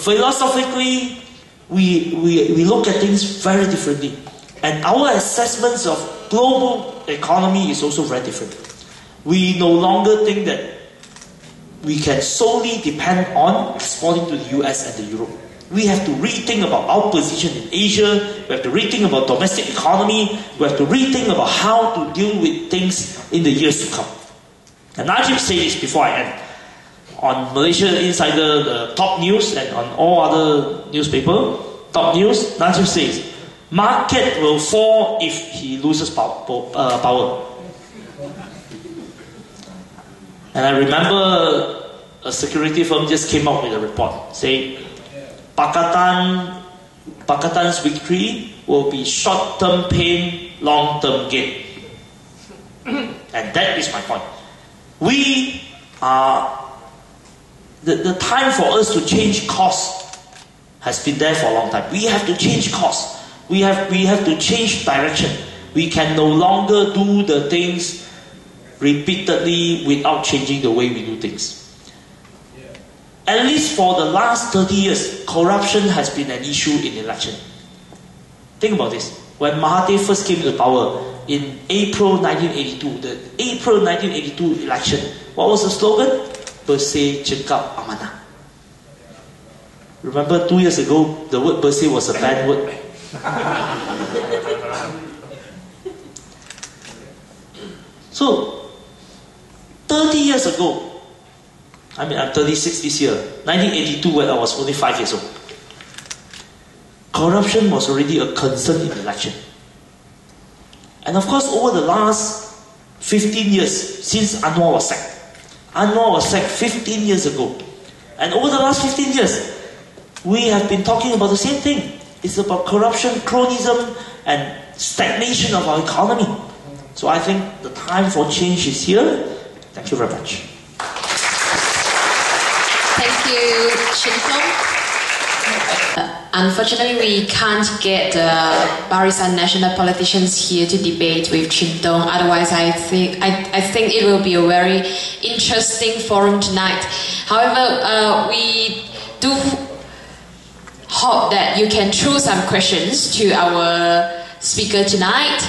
Philosophically, we look at things very differently. And our assessments of global economy is also very different. We no longer think that we can solely depend on exporting to the US and the Europe. We have to rethink about our position in Asia. We have to rethink about domestic economy. We have to rethink about how to deal with things in the years to come. And Najib said this before I end. On Malaysia Insider, the top news, and on all other newspaper, top news, Najib says, market will fall if he loses power. And I remember a security firm just came out with a report saying, Pakatan's victory will be short-term pain, long-term gain. And that is my point. We are the time for us to change course has been there for a long time. We have to change course. We have to change direction. We can no longer do the things repeatedly without changing the way we do things. At least for the last 30 years, corruption has been an issue in election. Think about this. When Mahathir first came to power in April 1982, the April 1982 election, what was the slogan? Bersih, cekap, amanah. Remember 2 years ago, the word bersih was a bad word. So, 30 years ago, I'm 36 this year, 1982 when I was only 5 years old, corruption was already a concern in election. And of course, over the last 15 years, since Anwar was sacked 15 years ago. And over the last 15 years, we have been talking about the same thing. It's about corruption, cronyism, and stagnation of our economy. So I think the time for change is here. Thank you very much. Thank you, Chin Tong. Unfortunately, we can't get Barisan Nasional politicians here to debate with Chin Tong. Otherwise, I think it will be a very interesting forum tonight. However, we do hope that you can throw some questions to our speaker tonight,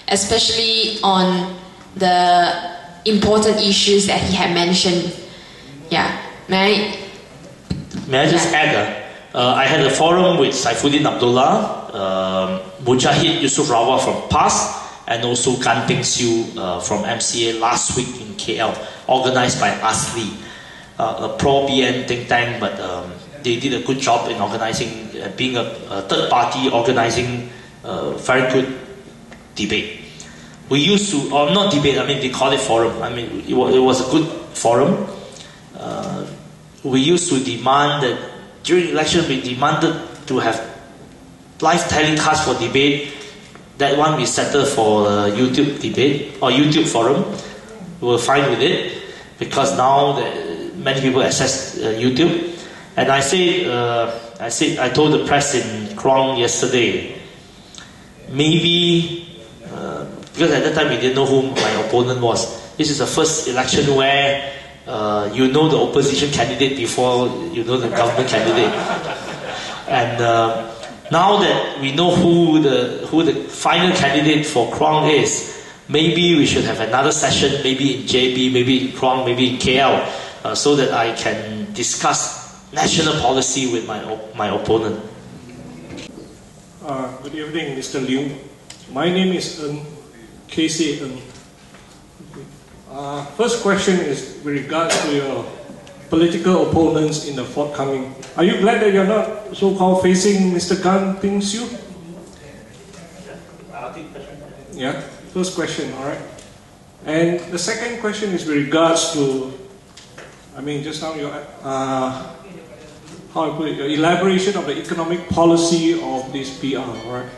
especially on the important issues that he had mentioned. Yeah, May I just add? I had a forum with Saifuddin Abdullah, Mujahid Yusuf Rawa from PAS, and also Gan Ping Siu from MCA last week in KL, organized by ASLI, a pro-BN think tank, but they did a good job in organizing, being a third party organizing very good debate. We used to, or not debate, I mean they call it forum, I mean it was a good forum. We used to demand that during election we demanded to have live telecast for debate. That one we settled for YouTube debate or YouTube forum. We were fine with it because now many people access YouTube. And I told the press in Kluang yesterday, maybe because at that time we didn't know who my opponent was. This is the first election where you know the opposition candidate before you know the government candidate. And now that we know who the final candidate for Kluang is, maybe we should have another session, maybe in JB, maybe in Kluang, maybe in KL, so that I can discuss national policy with my opponent. Good evening, Mr. Liew. My name is KC Ng. First question is with regards to your political opponents in the forthcoming. Are you glad that you're not so-called facing Mr. Gan Ping Siu? Yeah, first question, all right. And the second question is with regards to, I mean, just now your, how I put it, your elaboration of the economic policy of this PR, all right.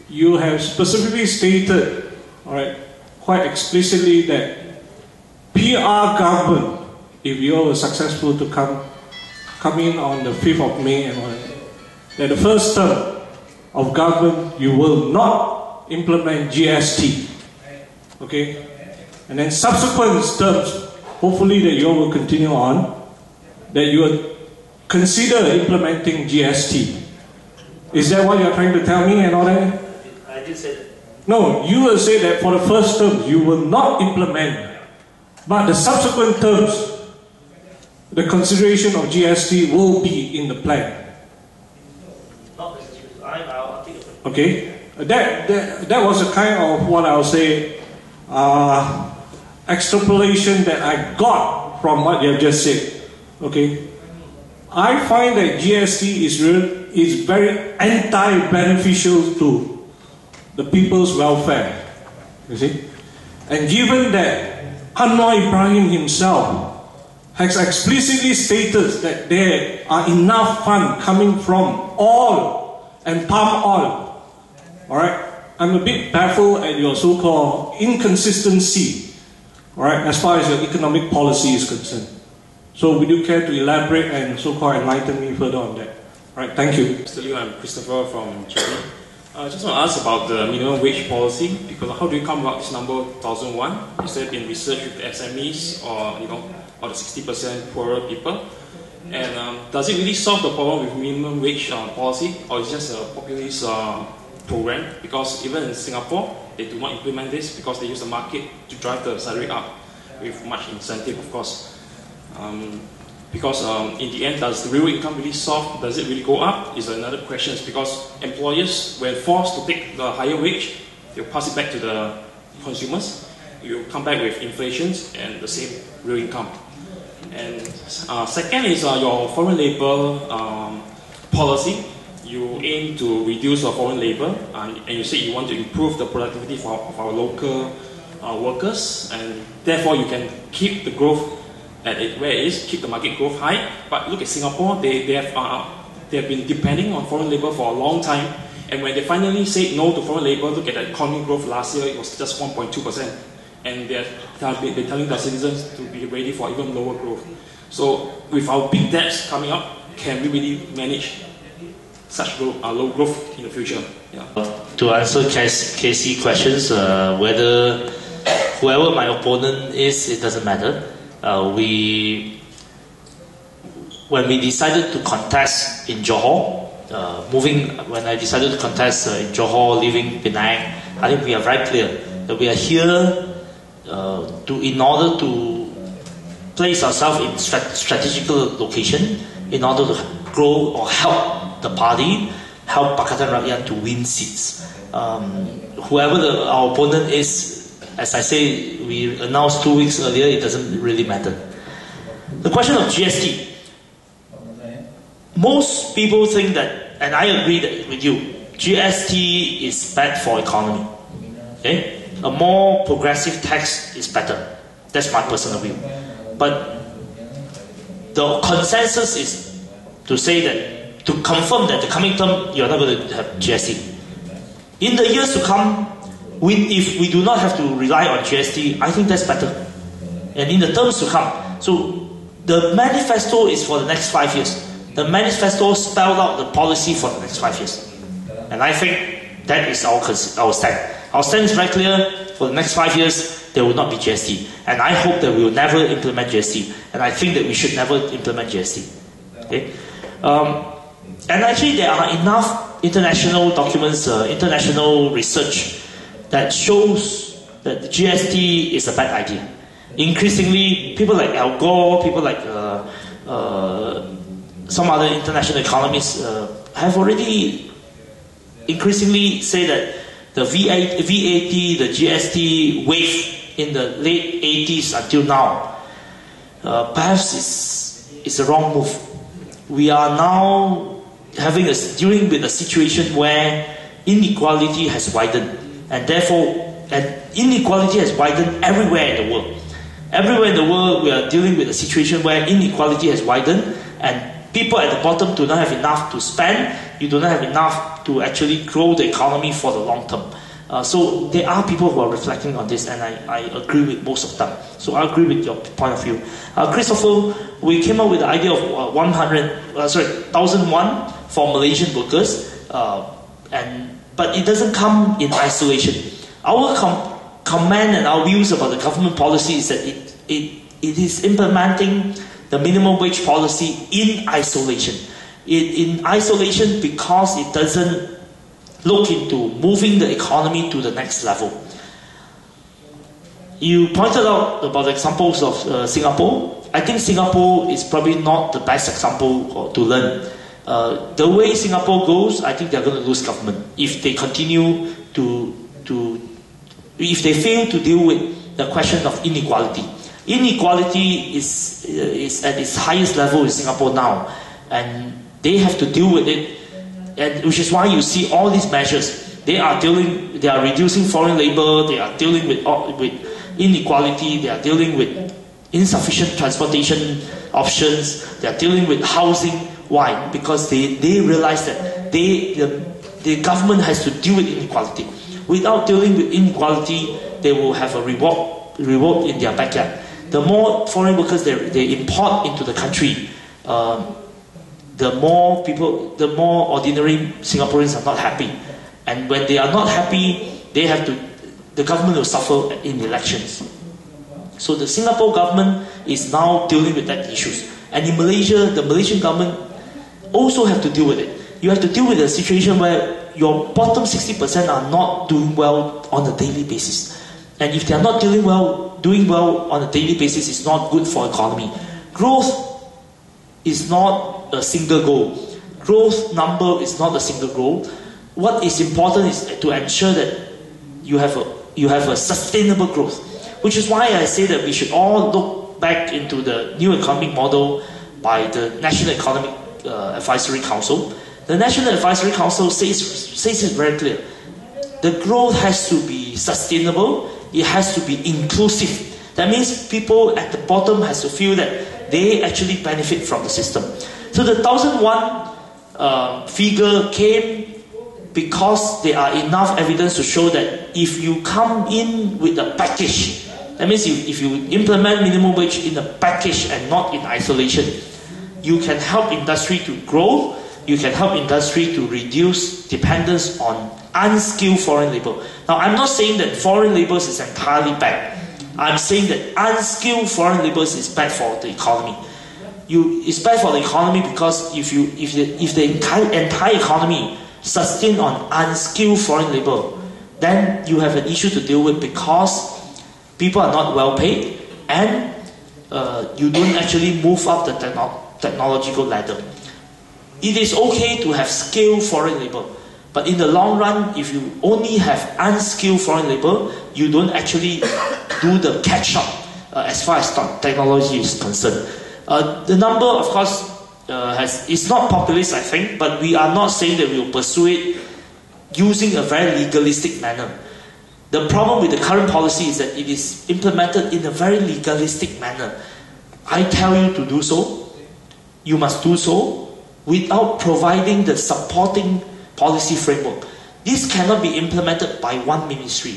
You have specifically stated, all right, quite explicitly that PR government, if you were successful to come in on the 5th of May and all that the first term of government you will not implement GST, okay, and then subsequent terms, hopefully that you will continue on, that you will consider implementing GST. Is that what you're trying to tell me and all that? I did say that. No, you will say that for the first term you will not implement, but the subsequent terms, the consideration of GST will be in the plan. Okay, that was a kind of what I'll say extrapolation that I got from what you have just said. Okay, I find that GST is very anti-beneficial to the people's welfare. You see, and given that Anwar Ibrahim himself has explicitly stated that there are enough funds coming from oil and palm oil. Alright, I'm a bit baffled at your so-called inconsistency, alright, as far as your economic policy is concerned. So would you care to elaborate and so-called enlighten me further on that? Alright, thank you. Mr. Liew, I'm Christopher from Chile. I just want to ask about the minimum wage policy, because how do you come about this number 1,001? Is there been research with the SMEs or or the 60% poorer people? And does it really solve the problem with minimum wage policy, or is it just a populist program? Because even in Singapore, they do not implement this because they use the market to drive the salary up with much incentive, of course. Because in the end, does the real income really solve? Does it really go up? Is another question. It's because employers, when forced to take the higher wage, they'll pass it back to the consumers. You come back with inflation and the same real income. And second is your foreign labor policy. You aim to reduce your foreign labor, and you say you want to improve the productivity of our local workers, and therefore you can keep the growth at where it is, keep the market growth high. But look at Singapore, they have been depending on foreign labor for a long time, and when they finally say no to foreign labor, look at the economic growth last year, it was just 1.2%. And they're telling their citizens to be ready for even lower growth. So with our big debts coming up, can we really manage such low growth in the future? Yeah. To answer KC questions, whether whoever my opponent is, it doesn't matter. When we decided to contest in Johor, when I decided to contest in Johor, leaving Penang, I think we are very clear that we are here in order to place ourselves in strategical location in order to grow or help the party, help Pakatan Rakyat to win seats. Whoever our opponent is, as I say, we announced 2 weeks earlier, it doesn't really matter. The question of GST. Most people think that, and I agree with you, GST is bad for economy. Okay? A more progressive tax is better. That's my personal view. But the consensus is to say that, to confirm that the coming term, you're not going to have GST. In the years to come, if we do not have to rely on GST, I think that's better. And in the terms to come, so the manifesto is for the next 5 years. The manifesto spelled out the policy for the next 5 years. And I think that is our stand. Our stand is very clear. For the next 5 years, there will not be GST. And I hope that we will never implement GST. And I think that we should never implement GST. Okay? And actually, there are enough international documents, international research that shows that the GST is a bad idea. Increasingly, people like Al Gore, people like some other international economists have already increasingly say that the VAT, the GST wave in the late 80s until now, perhaps is a wrong move. We are now dealing with a situation where inequality has widened, and therefore, inequality has widened everywhere in the world. Everywhere in the world, we are dealing with a situation where inequality has widened, and people at the bottom do not have enough to spend. You do not have enough to actually grow the economy for the long term. So there are people who are reflecting on this, and I agree with most of them. So I agree with your point of view. Christopher, we came up with the idea of 1,001 for Malaysian workers, but it doesn't come in isolation. Our comment and our views about the government policy is that it is implementing the minimum wage policy in isolation. In isolation because it doesn't look into moving the economy to the next level. You pointed out about the examples of Singapore. I think Singapore is probably not the best example to learn. The way Singapore goes, I think they're going to lose government if they continue if they fail to deal with the question of inequality. Inequality is at its highest level in Singapore now, and they have to deal with it, and which is why you see all these measures. They are reducing foreign labor, they are dealing with inequality, they are dealing with insufficient transportation options, they are dealing with housing. Why? Because they realize that the government has to deal with inequality. Without dealing with inequality, they will have a reward in their backyard. The more foreign workers they import into the country, the more ordinary Singaporeans are not happy. And when they are not happy, the government will suffer in elections. So the Singapore government is now dealing with that issues. And in Malaysia, the Malaysian government also have to deal with it. You have to deal with a situation where your bottom 60% are not doing well on a daily basis. And if they are not doing well on a daily basis, it's not good for economy. Growth is not a single goal. Growth number is not a single goal. What is important is to ensure that you have a sustainable growth. Which is why I say that we should all look back into the new economic model by the National Economic Advisory Council. The National Advisory Council says it very clear. The growth has to be sustainable. It has to be inclusive. That means people at the bottom has to feel that they actually benefit from the system. So the 1,001 figure came because there are enough evidence to show that if you come in with a package, that means if you implement minimum wage in a package and not in isolation, you can help industry to grow, you can help industry to reduce dependence on unskilled foreign labor. Now, I'm not saying that foreign labor is entirely bad. I'm saying that unskilled foreign labor is bad for the economy. It's bad for the economy because if the entire economy sustained on unskilled foreign labor, then you have an issue to deal with because people are not well paid and you don't actually move up the technological ladder. It is okay to have skilled foreign labor, but in the long run, if you only have unskilled foreign labor, you don't actually do the catch-up as far as technology is concerned. The number, of course, is not populist, I think, but we are not saying that we will pursue it using a very legalistic manner. The problem with the current policy is that it is implemented in a very legalistic manner. I tell you to do so, you must do so, without providing the supporting policy framework. This cannot be implemented by one ministry.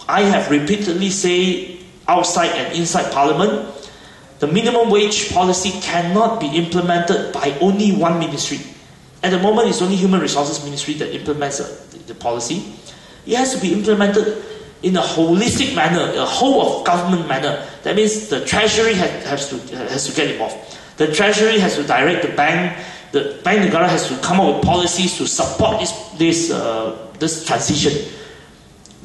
I have repeatedly said outside and inside Parliament, the minimum wage policy cannot be implemented by only one ministry. At the moment, it's only Human Resources Ministry that implements the policy. It has to be implemented in a holistic manner, a whole of government manner. That means the Treasury has to get involved. The Treasury has to direct the bank. The Bank Negara has to come up with policies to support this transition.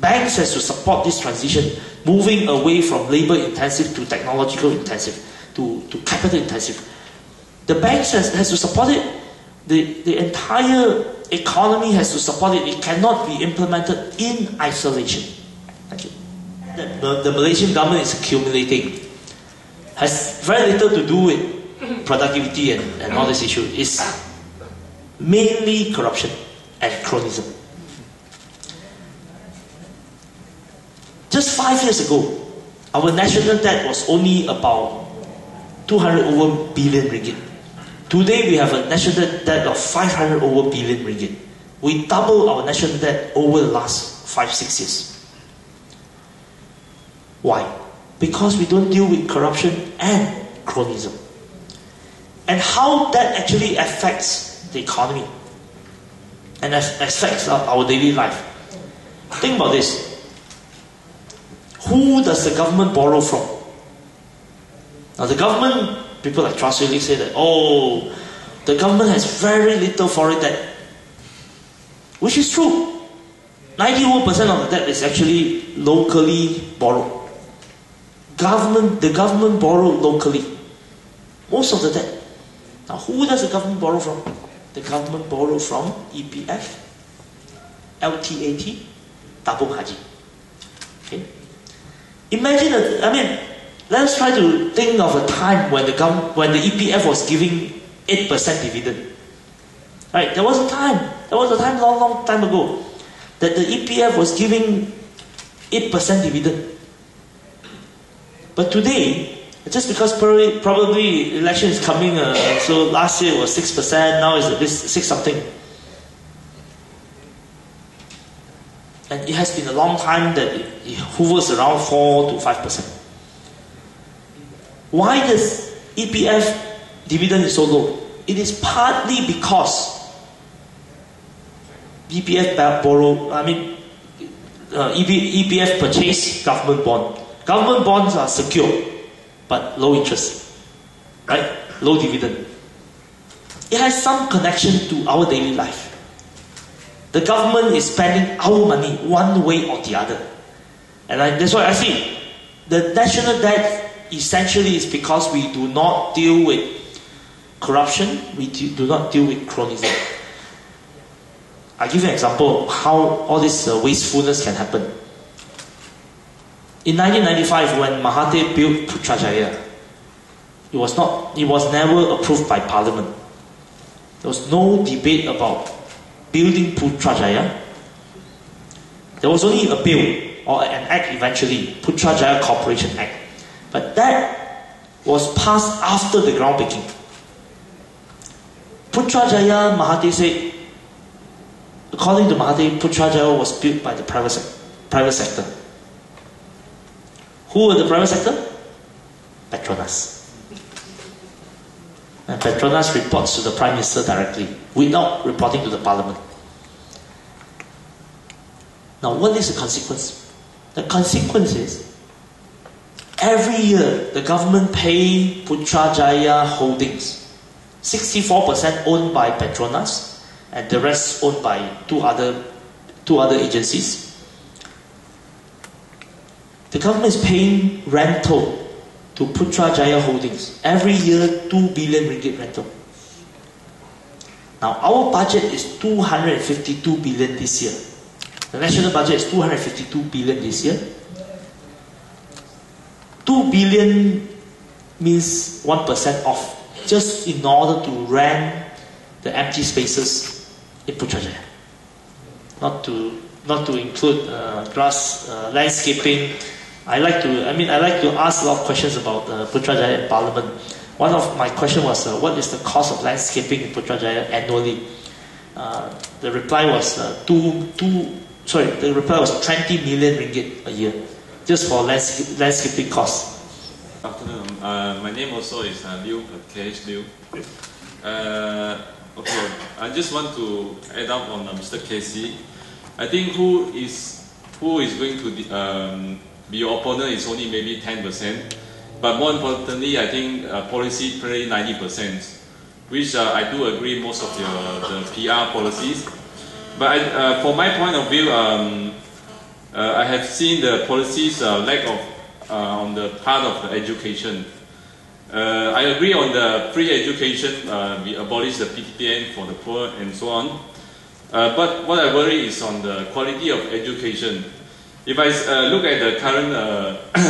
Banks has to support this transition, moving away from labor-intensive to technological-intensive, to capital-intensive. The banks has to support it. The entire economy has to support it. It cannot be implemented in isolation. Thank you. The Malaysian government is accumulating. Has very little to do with productivity and all this issue. It's mainly corruption and cronyism. Just 5 years ago, our national debt was only about 200 over billion ringgit. Today we have a national debt of 500 over billion ringgit. We doubled our national debt over the last 5-6 years. Why? Because we don't deal with corruption and cronyism. And how that actually affects the economy and affects our daily life. Think about this. Who does the government borrow from? Now the government, people like Trust really say that, oh, the government has very little foreign debt. Which is true. 91% of the debt is actually locally borrowed. The government borrowed locally. Most of the debt. Now, who does the government borrow from? The government borrow from EPF, LTAT, Tabung Haji. Okay? Imagine, let's try to think of a time when the EPF was giving 8% dividend. Right? There was a time long time ago that the EPF was giving 8% dividend. But today, just because probably election is coming, so last year it was 6%, now it's at least 6 something. And it has been a long time that it hovers around 4 to 5%. Why does EPF dividend is so low? It is partly because EPF purchased government bond. Government bonds are secure, but low interest, right? Low dividend. It has some connection to our daily life. The government is spending our money one way or the other. And that's why I see the national debt essentially is because we do not deal with corruption, we do not deal with cronyism. I'll give you an example of how all this wastefulness can happen. In 1995, when Mahathir built Putrajaya, it was never approved by Parliament. There was no debate about building Putrajaya. There was only a bill or an act eventually, Putrajaya Corporation Act. But that was passed after the groundbreaking. Putrajaya, Mahathir said, according to Mahathir, Putrajaya was built by the private sector. Who were the private sector? Petronas. And Petronas reports to the Prime Minister directly, without reporting to the Parliament. Now, what is the consequence? The consequence is, every year, the government pay Putrajaya Holdings, 64% owned by Petronas, and the rest owned by two other agencies. The government is paying rental to Putrajaya Holdings. Every year, 2 billion ringgit rental. Now, our budget is 252 billion this year. The national budget is 252 billion this year. 2 billion means 1% off, just in order to rent the empty spaces in Putrajaya. Not to include grass landscaping. I like to ask a lot of questions about Putrajaya in Parliament. One of my questions was, what is the cost of landscaping in Putrajaya annually? The reply was 20 million ringgit a year, just for landscaping costs. Good afternoon. My name also is Liew, KH Liew. Okay, I just want to add up on Mr. Casey. I think who is going to be your opponent is only maybe 10%, but more importantly, I think policy play 90%, which I do agree most of the PR policies. But from my point of view, I have seen the policies lack of on the part of the education. I agree on the free education. We abolish the PTPN for the poor and so on. But what I worry is on the quality of education. If I look at the current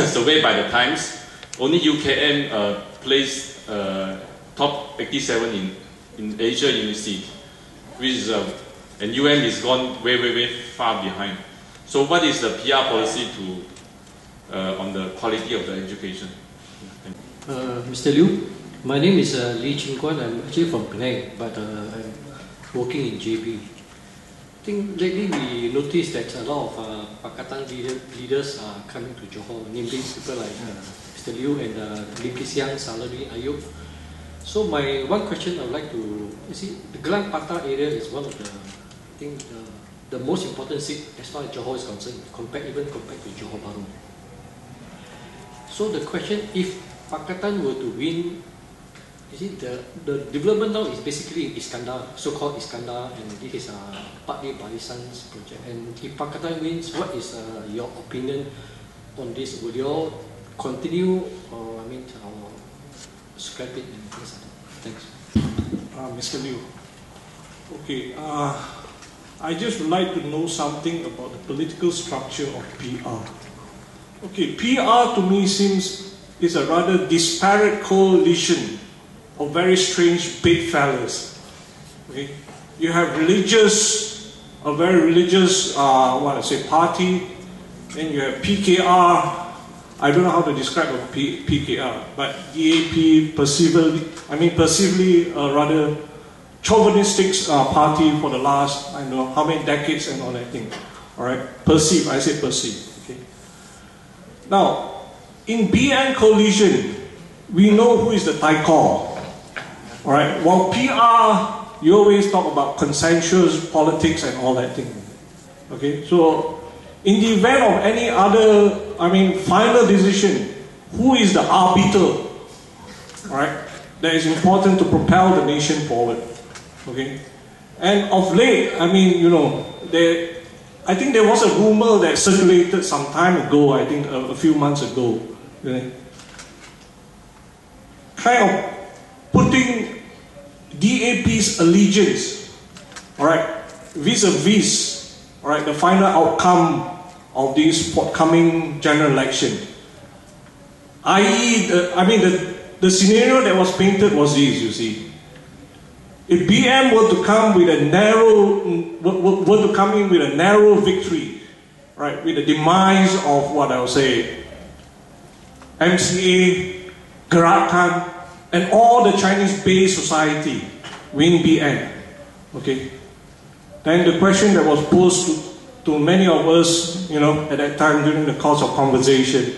survey by the Times, only UKM placed top 87 in Asia University, which is, and UM is gone way far behind. So what is the PR policy on the quality of the education? Mr. Liew, my name is Liew Chin Tong. I'm actually from Penang, but I'm working in JB. I think lately we noticed that a lot of Pakatan leaders are coming to Johor, namely people like Mr. Liew and Lim Kee Siang, Salary Ayub. So my one question I would like to, you see, the Glang Patah area is one of the, I think, the most important seat as far as Johor is concerned, even compared to Johor Bahru. So the question, if Pakatan were to win, you see, the development now is basically Iskandar, so-called Iskandar, and this is partly Barisan's project. And if Pakatan wins, what is your opinion on this? Will you all continue, or scrap it and things like that? Thanks. Mr. Liew. Okay, I just would like to know something about the political structure of PR. Okay, PR to me seems is a rather disparate coalition of very strange bedfellows. Okay, you have a very religious, party. Then you have PKR. I don't know how to describe a PKR, but DAP perceivably a rather chauvinistic party for the last, I don't know how many decades and all that thing. All right, I say perceive. Okay. Now, in BN coalition, we know who is the Taikor. All right. While PR, you always talk about consensus politics and all that thing. Okay. So, in the event of any other, final decision, who is the arbiter? All right. That is important to propel the nation forward. Okay. And of late, I think there was a rumor that circulated some time ago, I think a few months ago, kind of putting DAP's allegiance, all right, vis-a-vis, all right, the final outcome of this forthcoming general election. I.e., the scenario that was painted was this, you see. If BM were to come in with a narrow victory, right, with the demise of what I would say, MCA, Gerakan, and all the Chinese-based society win BN, okay? Then the question that was posed to many of us, at that time during the course of conversation,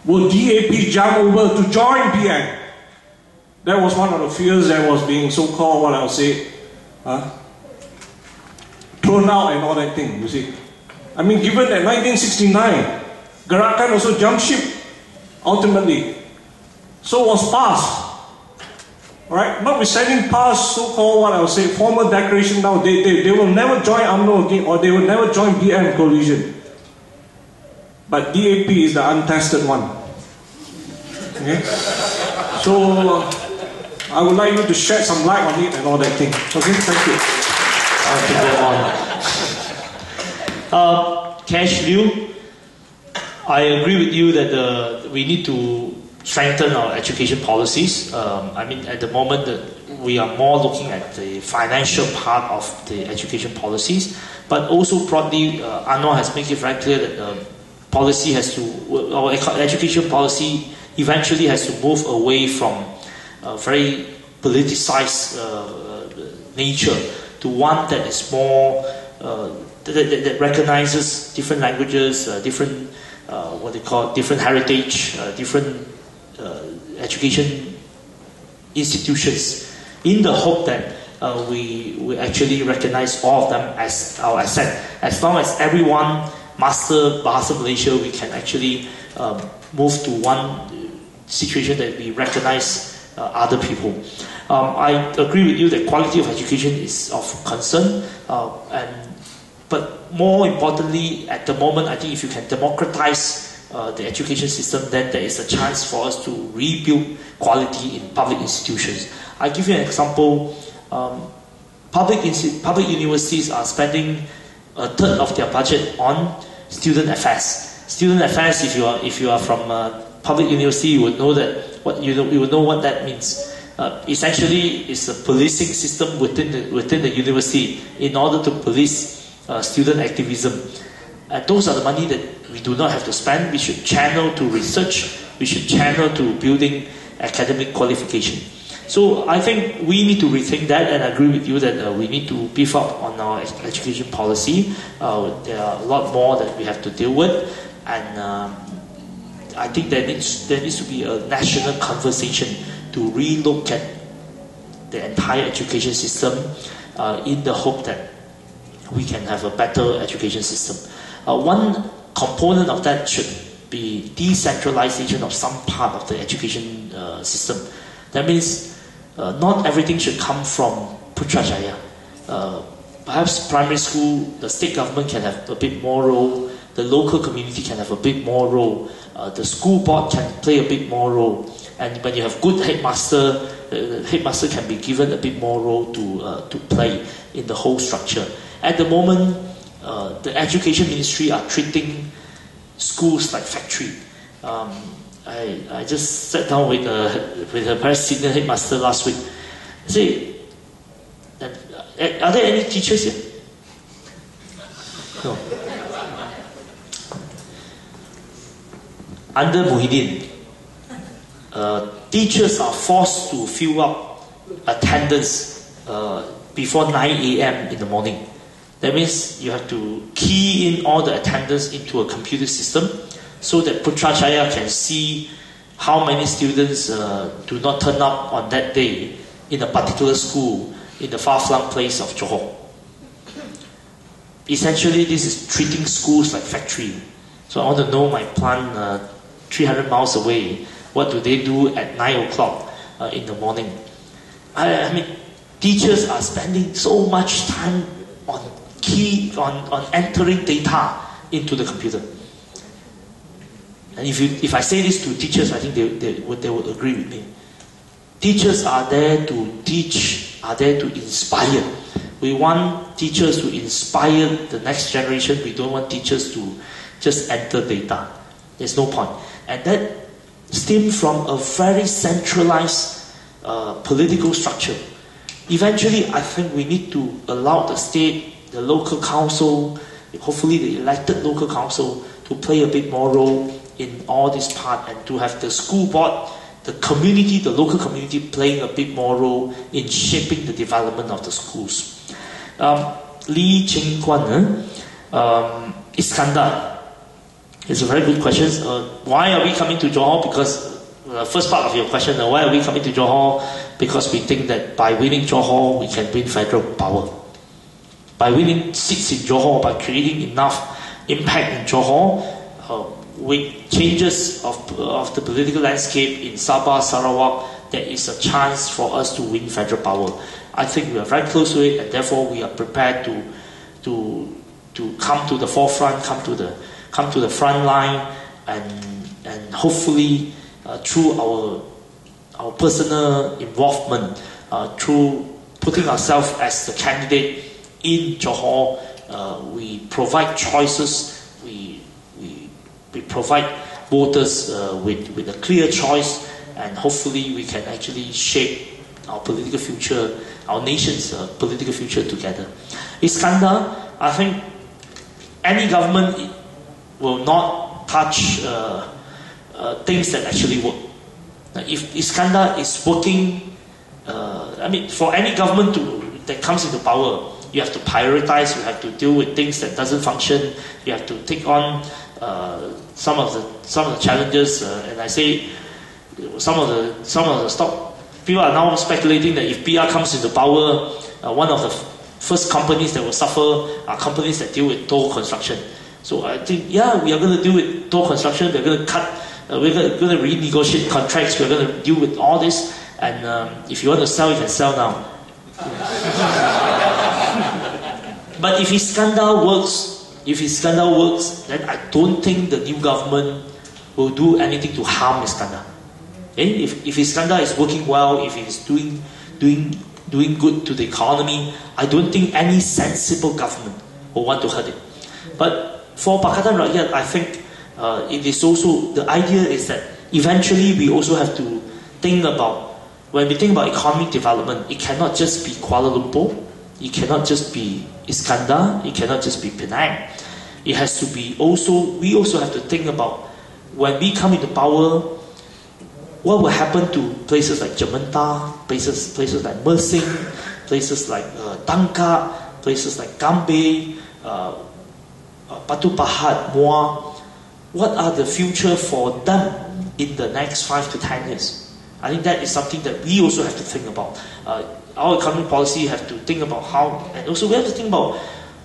will DAP jump over to join BN? That was one of the fears that was being so-called, what I would say, thrown out and all that thing, you see. Given that 1969, Gerakan also jumped ship, ultimately. So was PAS. Alright, notwithstanding PAS, so-called, what I would say, formal declaration now, they will never join UMNO again, or they will never join BN coalition. But DAP is the untested one. Okay? So I would like you to shed some light on it and all that thing. Okay, thank you. I'll take that on. Cash Liew, I agree with you that we need to strengthen our education policies. I mean, at the moment, we are more looking at the financial part of the education policies, but also broadly, Anwar has made it very clear that policy has to, our education policy eventually has to move away from a very politicized nature to one that is more that recognizes different languages, different what they call different heritage, different education institutions, in the hope that we actually recognize all of them as our asset. As long as everyone master Bahasa Malaysia, we can actually move to one situation that we recognize other people. I agree with you that quality of education is of concern, but more importantly, at the moment, I think if you can democratize the education system, then there is a chance for us to rebuild quality in public institutions. I give you an example. Public universities are spending a third of their budget on student affairs. Student affairs, if you are from public university, you would know that you would know what that means. Essentially, it's a policing system within the university in order to police student activism. And those are the money that we do not have to spend. We should channel to research. We should channel to building academic qualification. So I think we need to rethink that, and I agree with you that we need to beef up on our education policy. There are a lot more that we have to deal with, and I think there needs to be a national conversation to relook at the entire education system in the hope that we can have a better education system. One component of that should be decentralization of some part of the education system. That means not everything should come from Putrajaya. Perhaps primary school, the state government can have a bit more role, the local community can have a bit more role, the school board can play a bit more role, and when you have good headmaster, the headmaster can be given a bit more role to play in the whole structure. At the moment, the education ministry are treating schools like factory. I just sat down with a very senior headmaster last week. I say, are there any teachers here? No. Under Muhyiddin, teachers are forced to fill up attendance before 9 a.m. in the morning. That means you have to key in all the attendance into a computer system so that Putrajaya can see how many students do not turn up on that day in a particular school in the far-flung place of Johor. Essentially, this is treating schools like factory. So I want to know my plant 300 miles away, what do they do at 9 o'clock in the morning? I mean, teachers are spending so much time on entering data into the computer. And if I say this to teachers, I think they would agree with me. Teachers are there to teach, are there to inspire. We want teachers to inspire the next generation. We don't want teachers to just enter data. There's no point. And that stems from a very centralized political structure. Eventually, I think we need to allow the state, the local council, hopefully the elected local council, to play a bit more role in all this part, and to have the school board, the community, the local community playing a bit more role in shaping the development of the schools. Liew Chin Tong, Iskandar, it's a very good question. Why are we coming to Johor? Because the first part of your question, why are we coming to Johor? Because we think that by winning Johor, we can win federal power. By winning seats in Johor, by creating enough impact in Johor, with changes of the political landscape in Sabah, Sarawak, there is a chance for us to win federal power. I think we are very close to it, and therefore we are prepared to come to the forefront, come to the front line, and hopefully through our personal involvement, through putting ourselves as the candidate in Johor. We provide choices. We provide voters with a clear choice, and hopefully we can actually shape our political future, our nation's political future together. Iskandar, I think any government will not touch things that actually work. If Iskandar is working, for any government that comes into power, you have to prioritize, you have to deal with things that doesn't function, you have to take on some of the challenges, and I say some of the stock. People are now speculating that if PR comes into power, one of the first companies that will suffer are companies that deal with toll construction. So I think, we are going to deal with toll construction. We're going to cut. We're going to renegotiate contracts. We're going to deal with all this. And if you want to sell, you can sell now. But if Iskandar works, then I don't think the new government will do anything to harm Iskandar. Okay? If Iskandar is working well, if he's doing good to the economy, I don't think any sensible government will want to hurt it. But for Pakatan Rakyat, I think it is also, the idea is that eventually we also have to think about, when we think about economic development, it cannot just be Kuala Lumpur, it cannot just be Iskandar, it cannot just be Penang. It has to be we also have to think about, when we come into power, what will happen to places like Jamenta, places like Mersing, places like Tangkak, places like Gambay, Batu Pahat, Muar. What are the future for them in the next 5 to 10 years? I think that is something that we also have to think about. Our economic policy have to think about how, and also we have to think about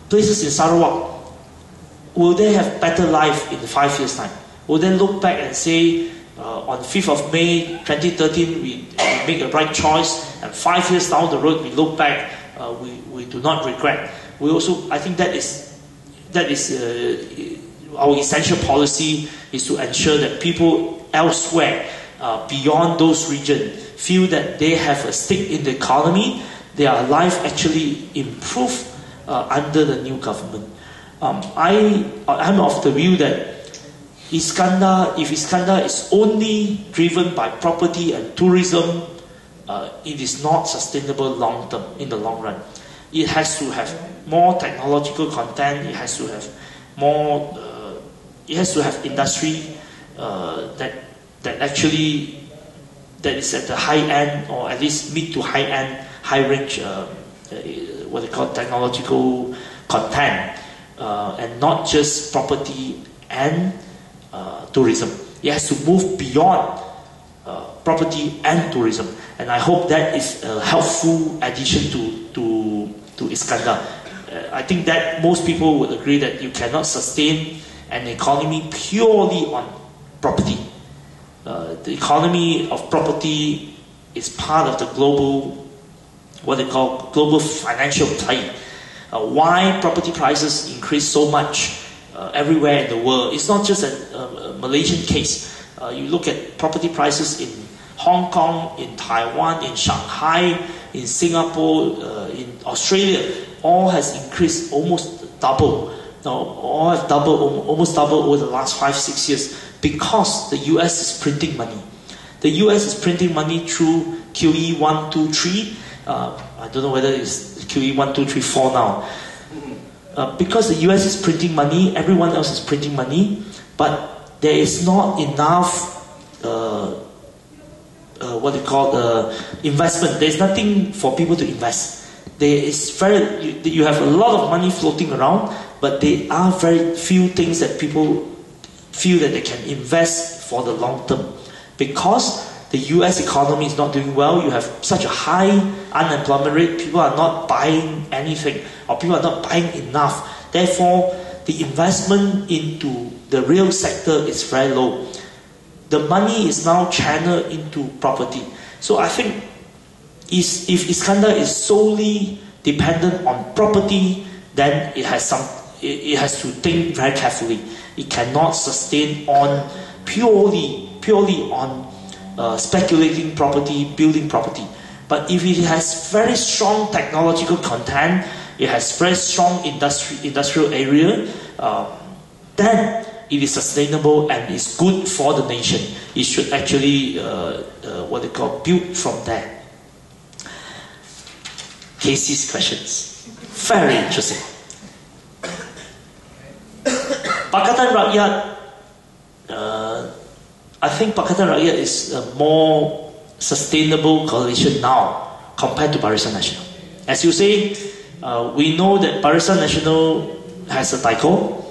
places in Sarawak. Will they have better life in 5 years' time? Will they look back and say, on 5th of May 2013, we make the right choice, and 5 years down the road we look back, we do not regret. We also, I think that is our essential policy, is to ensure that people elsewhere, beyond those regions, feel that they have a stake in the economy, their life actually improve under the new government. I'm of the view that if Iskandar is only driven by property and tourism, it is not sustainable long term, in the long run. It has to have more technological content, it has to have more, it has to have industry that is at the high end, or at least mid to high end, high range, what they call technological content, and not just property and tourism. It has to move beyond property and tourism, and I hope that is a helpful addition to Iskandar. I think that most people would agree that you cannot sustain an economy purely on property. The economy of property is part of the global, what they call global financial play. Why property prices increase so much everywhere in the world? It's not just a Malaysian case. You look at property prices in Hong Kong, in Taiwan, in Shanghai, in Singapore, in Australia, all has increased almost double. All have almost doubled over the last 5-6 years, because the US is printing money. The US is printing money through QE 1, 2, 3. I don't know whether it's QE 1, 2, 3, 4 now. Because the US is printing money, everyone else is printing money, but there is not enough what they call investment. There's nothing for people to invest. You have a lot of money floating around, but there are very few things that people feel that they can invest for the long term. Because the US economy is not doing well, you have such a high unemployment rate, people are not buying anything, or people are not buying enough. Therefore, the investment into the real sector is very low. The money is now channeled into property. So I think if Iskandar is solely dependent on property, then it has to think very carefully. It cannot sustain on purely purely on speculating property, building property. But if it has very strong technological content, it has very strong industrial area, then it is sustainable and is good for the nation. It should actually, build from there. Casey's questions. Very interesting. Pakatan Rakyat, I think Pakatan Rakyat is a more sustainable coalition now compared to Barisan Nasional. As you say, we know that Barisan Nasional has a Taiko,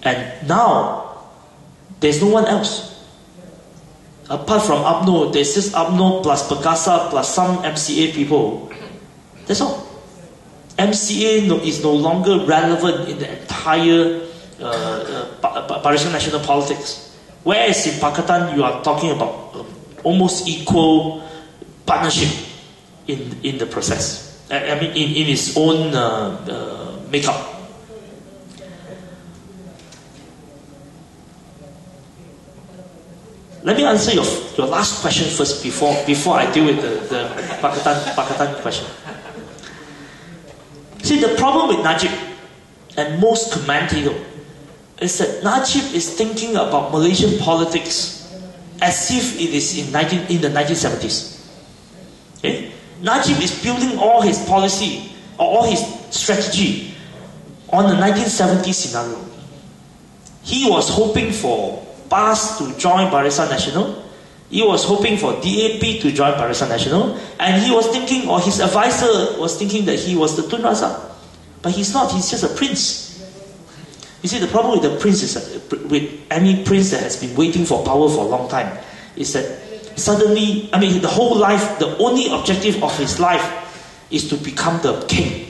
and now there's no one else. Apart from UMNO, there's just UMNO plus Perkasa plus some MCA people. That's all. MCA is no longer relevant in the entire Barisan Nasional politics. Whereas in Pakatan, you are talking about almost equal partnership in the process. I mean, in its own makeup. Let me answer your last question first before I deal with the Pakatan question. See, the problem with Najib and most commentators is that Najib is thinking about Malaysian politics as if it is in the 1970s. Okay? Najib is building all his policy or all his strategy on the 1970s scenario. He was hoping for PAS to join Barisan Nasional. He was hoping for DAP to join Barisan Nasional, and he was thinking, or his advisor was thinking, that he was the Tun Razak. But he's not, he's just a prince. You see, the problem with the prince is that, with any prince that has been waiting for power for a long time, is that suddenly, I mean, the whole life, the only objective of his life is to become the king.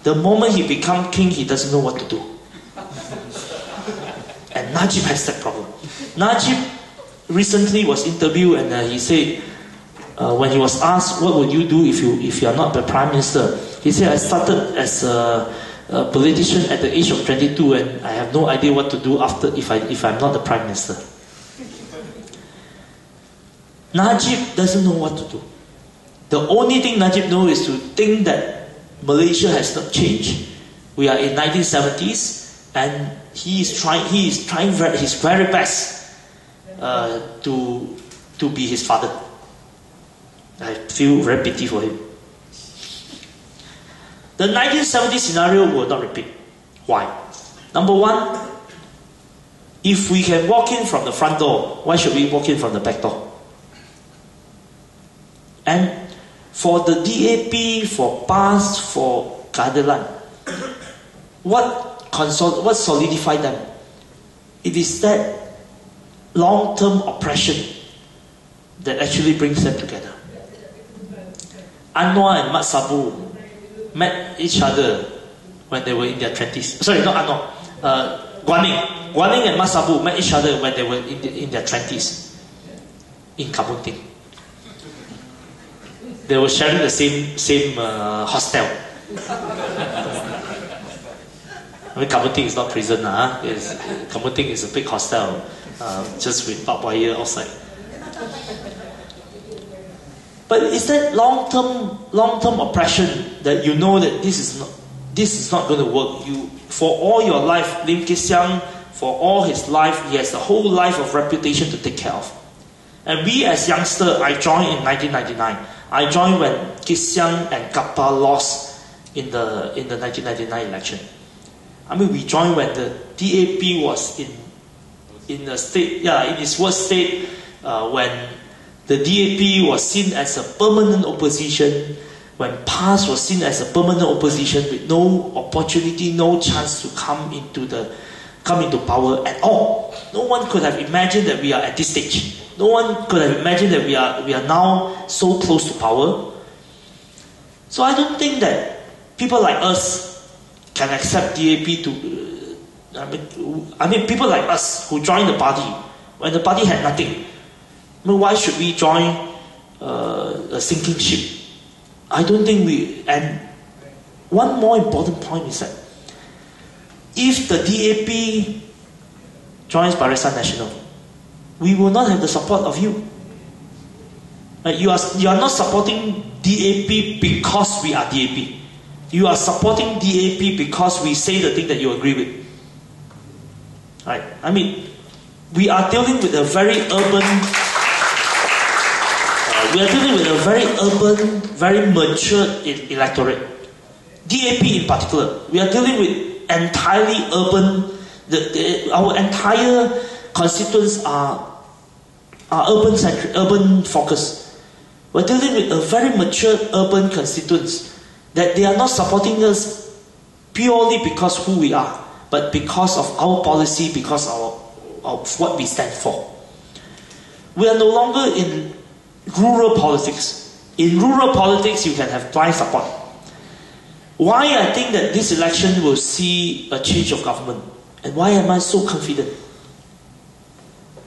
The moment he becomes king, he doesn't know what to do. And Najib has that problem. Najib recently was interviewed, and he said, when he was asked, what would you do if you are not the prime minister? He said, I started as a politician at the age of 22, and I have no idea what to do after if I'm not the prime minister. Najib doesn't know what to do. The only thing Najib knows is to think that Malaysia has not changed. We are in 1970s, and he is trying his very best to be his father. I feel very pity for him. The 1970 scenario will not repeat. Why? Number one, if we can walk in from the front door, why should we walk in from the back door? And for the DAP, for PAS, for Keadilan, what solidified them? It is that long-term oppression that actually brings them together. Anwar and Mat Sabu met each other when they were in their 20s. Sorry, not Anwar. Guaning and Mat Sabu met each other when they were in their 20s in Kamunting. They were sharing the same hostel. I mean, Kamunting is not prison, Kamunting is a big hostel, just with barbed wire outside. But is that long-term oppression that you know that this is not going to work? For all your life, Lim Kit Siang, for all his life, he has the whole life of reputation to take care of. And we as youngsters, I joined in 1999. I joined when Kit Siang and Kappa lost in the 1999 election. I mean, we joined when the DAP was in the state, in its worst state, when the DAP was seen as a permanent opposition, when PAS was seen as a permanent opposition with no opportunity, no chance to come into power at all. No one could have imagined that we are at this stage. No one could have imagined that we are now so close to power. So I don't think that people like us can accept DAP to. I mean, people like us who joined the party when the party had nothing. I mean, why should we join a sinking ship? I don't think we. And one more important point is that if the DAP joins Barisan Nasional, we will not have the support of you. You are not supporting DAP because we are DAP. You are supporting DAP because we say the thing that you agree with. Right? I mean, we are dealing with a very urban, very mature electorate. DAP in particular, we are dealing with entirely urban. Our entire constituents are urban-centric, urban focused. We're dealing with a very mature urban constituents that they are not supporting us purely because who we are, but because of our policy, because of what we stand for. We are no longer in rural politics. In rural politics, you can have blind support. Why I think that this election will see a change of government, and why am I so confident?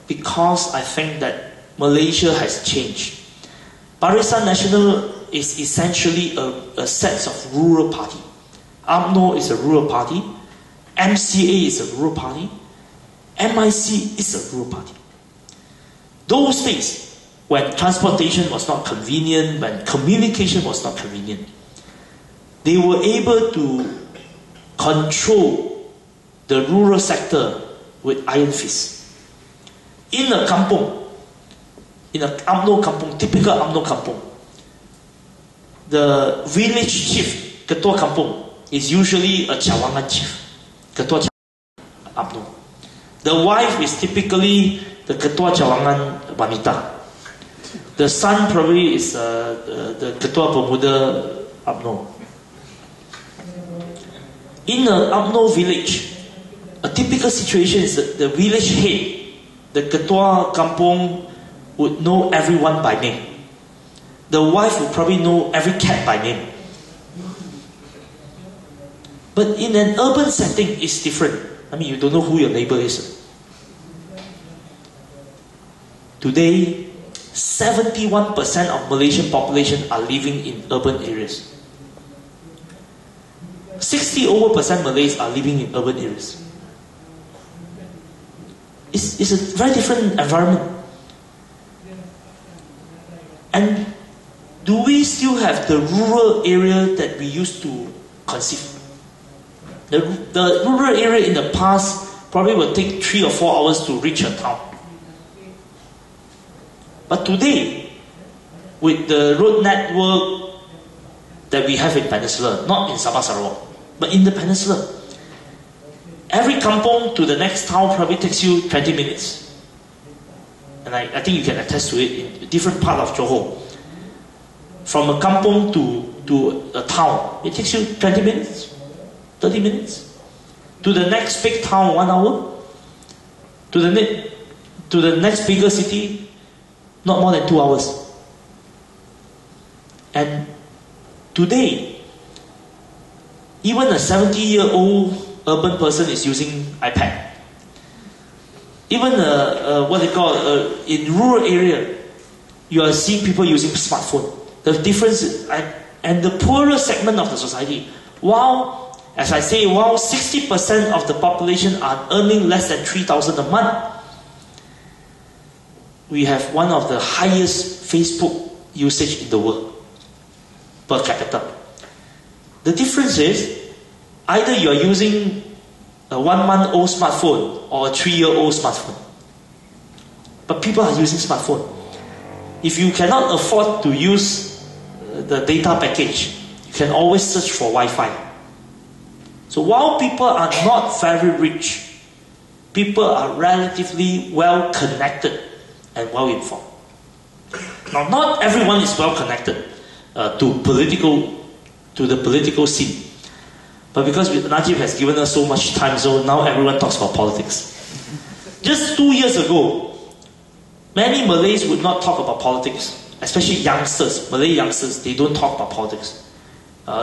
Because I think that Malaysia has changed. Barisan Nasional is essentially a set of rural party. UMNO is a rural party. MCA is a rural party. MIC is a rural party. Those days, when transportation was not convenient, when communication was not convenient, they were able to control the rural sector with iron fist. In a kampung, in a UMNO kampung, typical UMNO kampung, the village chief, ketua kampung, is usually a cawangan chief, ketua UMNO. The wife is typically the ketua cawangan wanita. The son probably is the ketua pemuda UMNO. In a UMNO village, a typical situation is that the village head, the ketua kampung, would know everyone by name. The wife would probably know every cat by name. But in an urban setting, it's different. I mean, you don't know who your neighbor is. Today, 71% of Malaysian population are living in urban areas. 60% Malays are living in urban areas. It's a very different environment. And do we still have the rural area that we used to conceive? The rural area in the past probably would take 3 or 4 hours to reach a town. But today, with the road network that we have in Peninsula, not in Sabah Sarawak, but in the Peninsula, every kampung to the next town probably takes you 20 minutes. And I think you can attest to it in a different part of Johor. From a kampung to a town, it takes you 20 minutes, 30 minutes. To the next big town, 1 hour. To the next bigger city, not more than 2 hours. And today, even a 70-year-old urban person is using iPad. Even in rural area, you are seeing people using smartphone. The difference is, and the poorer segment of the society, while 60% of the population are earning less than 3,000 a month, we have one of the highest Facebook usage in the world per capita. The difference is, either you are using a 1-month-old smartphone or a 3-year-old smartphone. But people are using smartphone. If you cannot afford to use the data package, you can always search for Wi-Fi. So while people are not very rich, people are relatively well connected and well informed. Now, not everyone is well connected to the political scene. But because Najib has given us so much time, so now everyone talks about politics. Just 2 years ago, many Malays would not talk about politics, especially youngsters, Malay youngsters, they don't talk about politics.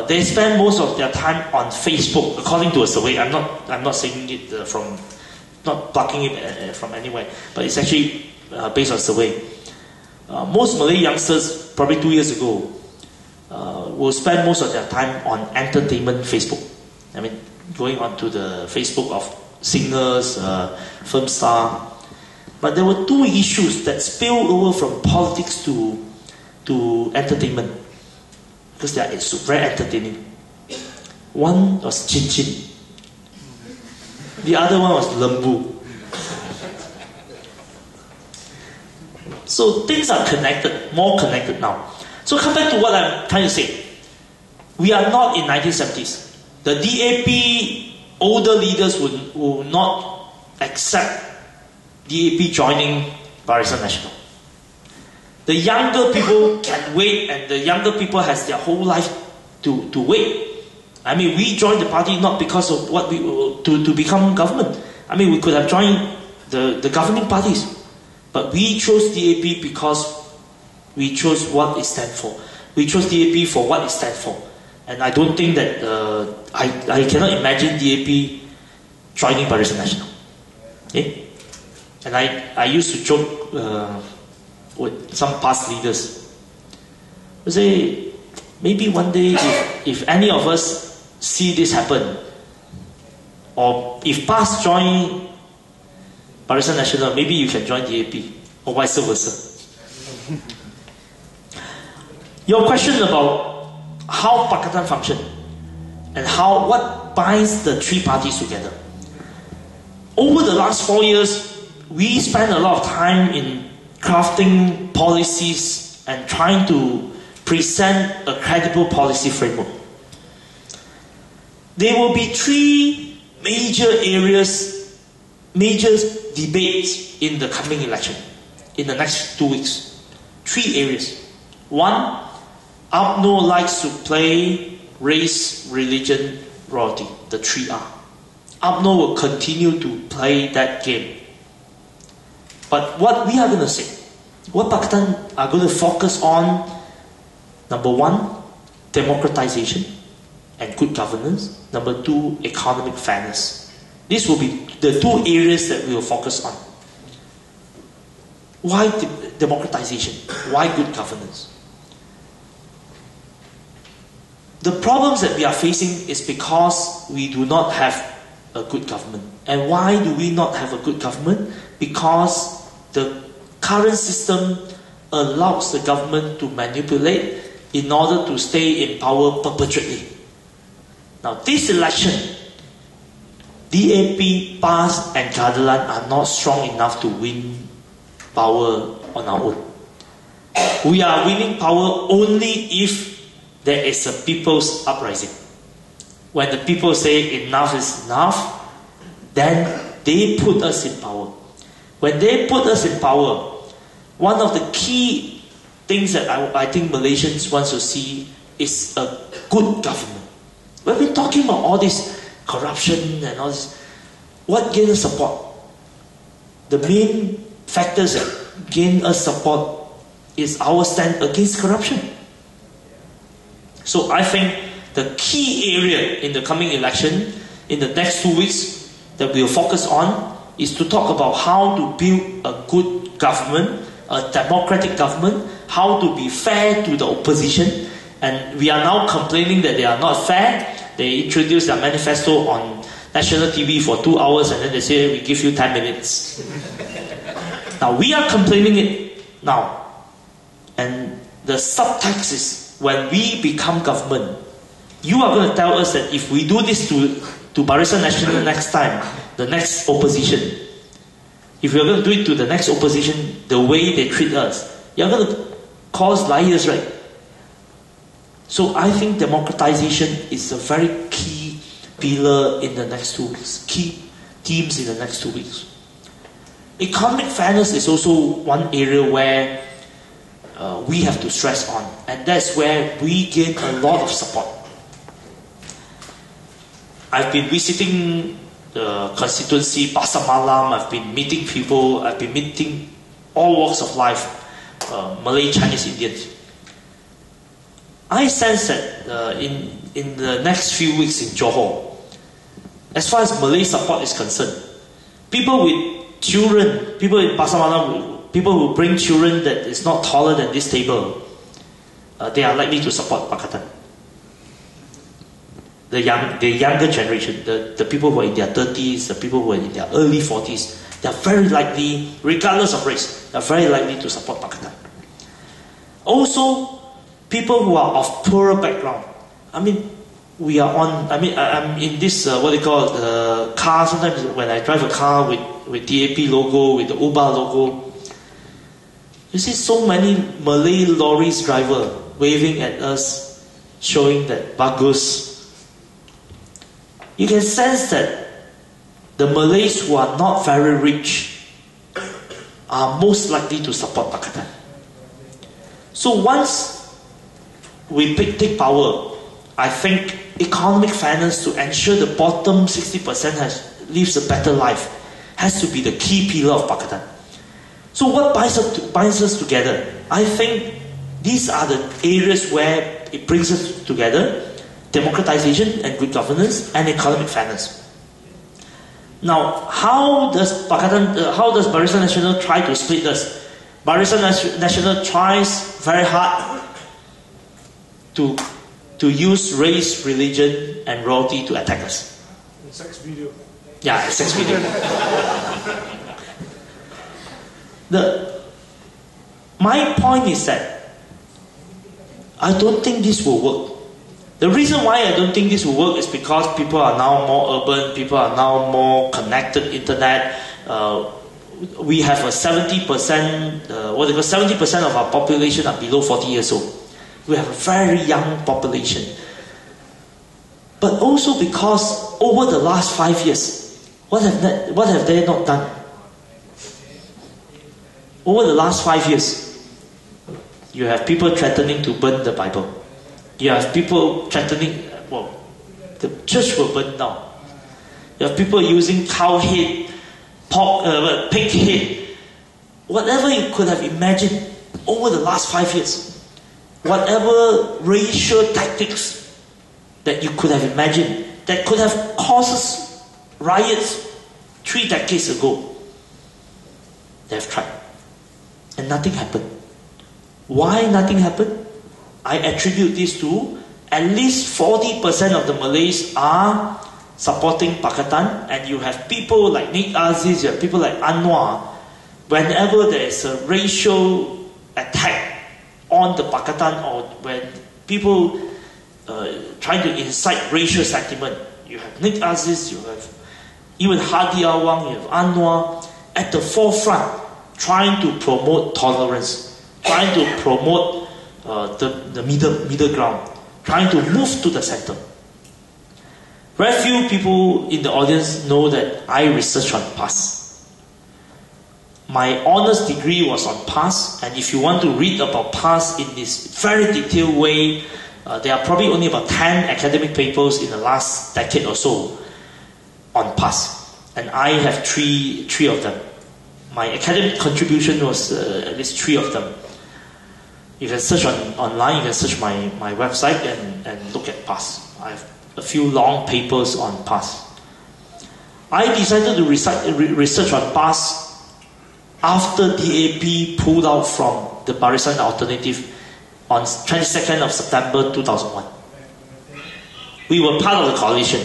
They spend most of their time on Facebook, according to a survey. I'm not saying it not plucking it from anywhere, but it's actually based on survey. Most Malay youngsters, probably 2 years ago, will spend most of their time on entertainment Facebook. I mean, going onto the Facebook of singers, film star. But there were two issues that spilled over from politics to entertainment, because they are very entertaining. One was Chin Chin. The other one was Lembu. So things are connected, more connected now. So come back to what I'm trying to say. We are not in 1970s. The DAP older leaders will not accept DAP joining Barisan Nasional. The younger people can wait, and the younger people has their whole life to wait. I mean, we joined the party not because of what we to become government. I mean, we could have joined the governing parties, but we chose DAP because we chose what it stands for. We chose DAP for what it stands for, and I don't think that I cannot imagine DAP joining Barisan Nasional. Okay? And I used to joke with some past leaders. I say, maybe one day if any of us see this happen, or if past join Barisan Nasional, maybe you can join DAP, or vice versa. Your question about how Pakatan function and what binds the three parties together. Over the last 4 years, we spent a lot of time in crafting policies and trying to present a credible policy framework. There will be three major areas, major debates in the coming election, in the next 2 weeks. Three areas. One, UMNO likes to play race, religion, royalty, the 3R. UMNO will continue to play that game. But what we are going to say, what Pakistan are going to focus on, number one, democratization and good governance. Number two, economic fairness. These will be the two areas that we will focus on. Why democratization? Why good governance? The problems that we are facing is because we do not have a good government. And why do we not have a good government? Because the current system allows the government to manipulate in order to stay in power perpetually. Now, this election, DAP, PAS and Keadilan are not strong enough to win power on our own. We are winning power only if there is a people's uprising. When the people say enough is enough, then they put us in power. When they put us in power, one of the key things that I think Malaysians want to see is a good government. We've been talking about all this corruption and all this. What gains us support? The main factors that gain us support is our stand against corruption. So I think the key area in the coming election, in the next 2 weeks, that we'll focus on is to talk about how to build a good government, a democratic government, how to be fair to the opposition. And we are now complaining that they are not fair. They introduce their manifesto on national TV for 2 hours and then they say, we give you 10 minutes. Now we are complaining it now. And the subtext is, when we become government, you are going to tell us that if we do this to Barisan Nasional next time, the next opposition, if you're going to do it to the next opposition the way they treat us, you're going to cause liars, right? So I think democratization is a very key pillar in the next 2 weeks, key themes in the next 2 weeks. Economic fairness is also one area where we have to stress on, and that's where we gain a lot of support. I've been visiting the constituency, Pasar Malam, I've been meeting people, I've been meeting all walks of life, Malay, Chinese, Indians. I sense that in the next few weeks in Johor, as far as Malay support is concerned, people with children, people in Pasar Malam, people who bring children that is not taller than this table, they are likely to support Pakatan. The younger generation, the people who are in their 30s, the people who are in their early 40s, they are very likely, regardless of race, they are very likely to support Pakistan. Also, people who are of poorer background. I mean, we are on, I'm in this, what they call car. Sometimes when I drive a car with DAP logo, with the Uber logo, you see so many Malay lorries driver waving at us, showing that bagus. You can sense that the Malays who are not very rich are most likely to support Pakistan. So once we take power, I think economic fairness to ensure the bottom 60% lives a better life has to be the key pillar of Pakistan. So what binds us together? I think these are the areas where it brings us together: democratization and good governance and economic fairness. Now, how does Barisan Nasional try to split us? Barisan Nasional tries very hard to use race, religion, and royalty to attack us. And sex video. Yeah, sex video. My point is that I don't think this will work. The reason why I don't think this will work is because people are now more urban, people are now more connected, internet. We have a 70%, 70% of our population are below 40 years old. We have a very young population. But also because over the last 5 years, what have they not done? Over the last 5 years, you have people threatening to burn the Bible. You have people threatening, the church will burn down. You have people using cow head, pig head, whatever you could have imagined over the last 5 years. Whatever racial tactics that you could have imagined that could have caused riots 3 decades ago, they have tried. And nothing happened. Why nothing happened? I attribute this to at least 40% of the Malays are supporting Pakistan, and you have people like Nick Aziz, you have people like Anwar. Whenever there is a racial attack on the Pakistan, or when people trying to incite racial sentiment, you have Nick Aziz, you have even Hadi Awang, you have Anwar at the forefront, trying to promote tolerance, trying to promote the middle ground, trying to move to the center. Very few people in the audience know that I research on PAS. My honours degree was on PAS, and if you want to read about PAS in this very detailed way, there are probably only about 10 academic papers in the last decade or so on PAS, and I have three of them. My academic contribution was at least 3 of them. You can search online, you can search my website and look at PAS. I have a few long papers on PAS. I decided to research on PAS after DAP pulled out from the Barisan Alternative on 22nd of September 2001. We were part of the coalition,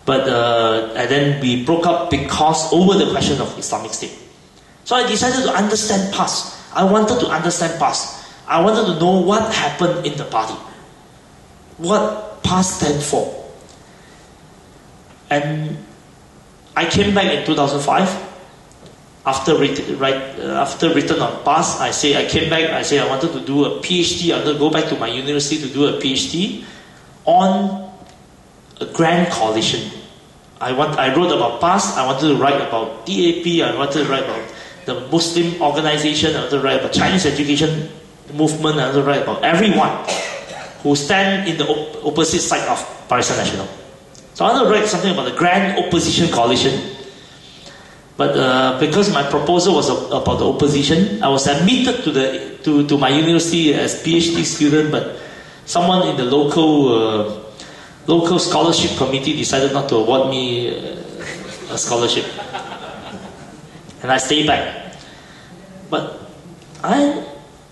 but and then we broke up because over the question of Islamic State. So I decided to understand PAS. I wanted to understand PAS. I wanted to know what happened in the party, what PAS stand for. And I came back in 2005 after written on PAS. I came back. I said I wanted to do a PhD. I wanted to go back to my university to do a PhD on a grand coalition. I wrote about PAS. I wanted to write about DAP. I wanted to write about the Muslim organization. I wanted to write about Chinese education movement. I wanted to write about everyone who stand in the opposite side of Barisan Nasional. So I wanted to write something about the grand opposition coalition. But because my proposal was about the opposition, I was admitted to my university as PhD student, but someone in the local scholarship committee decided not to award me a scholarship, and I stayed back. But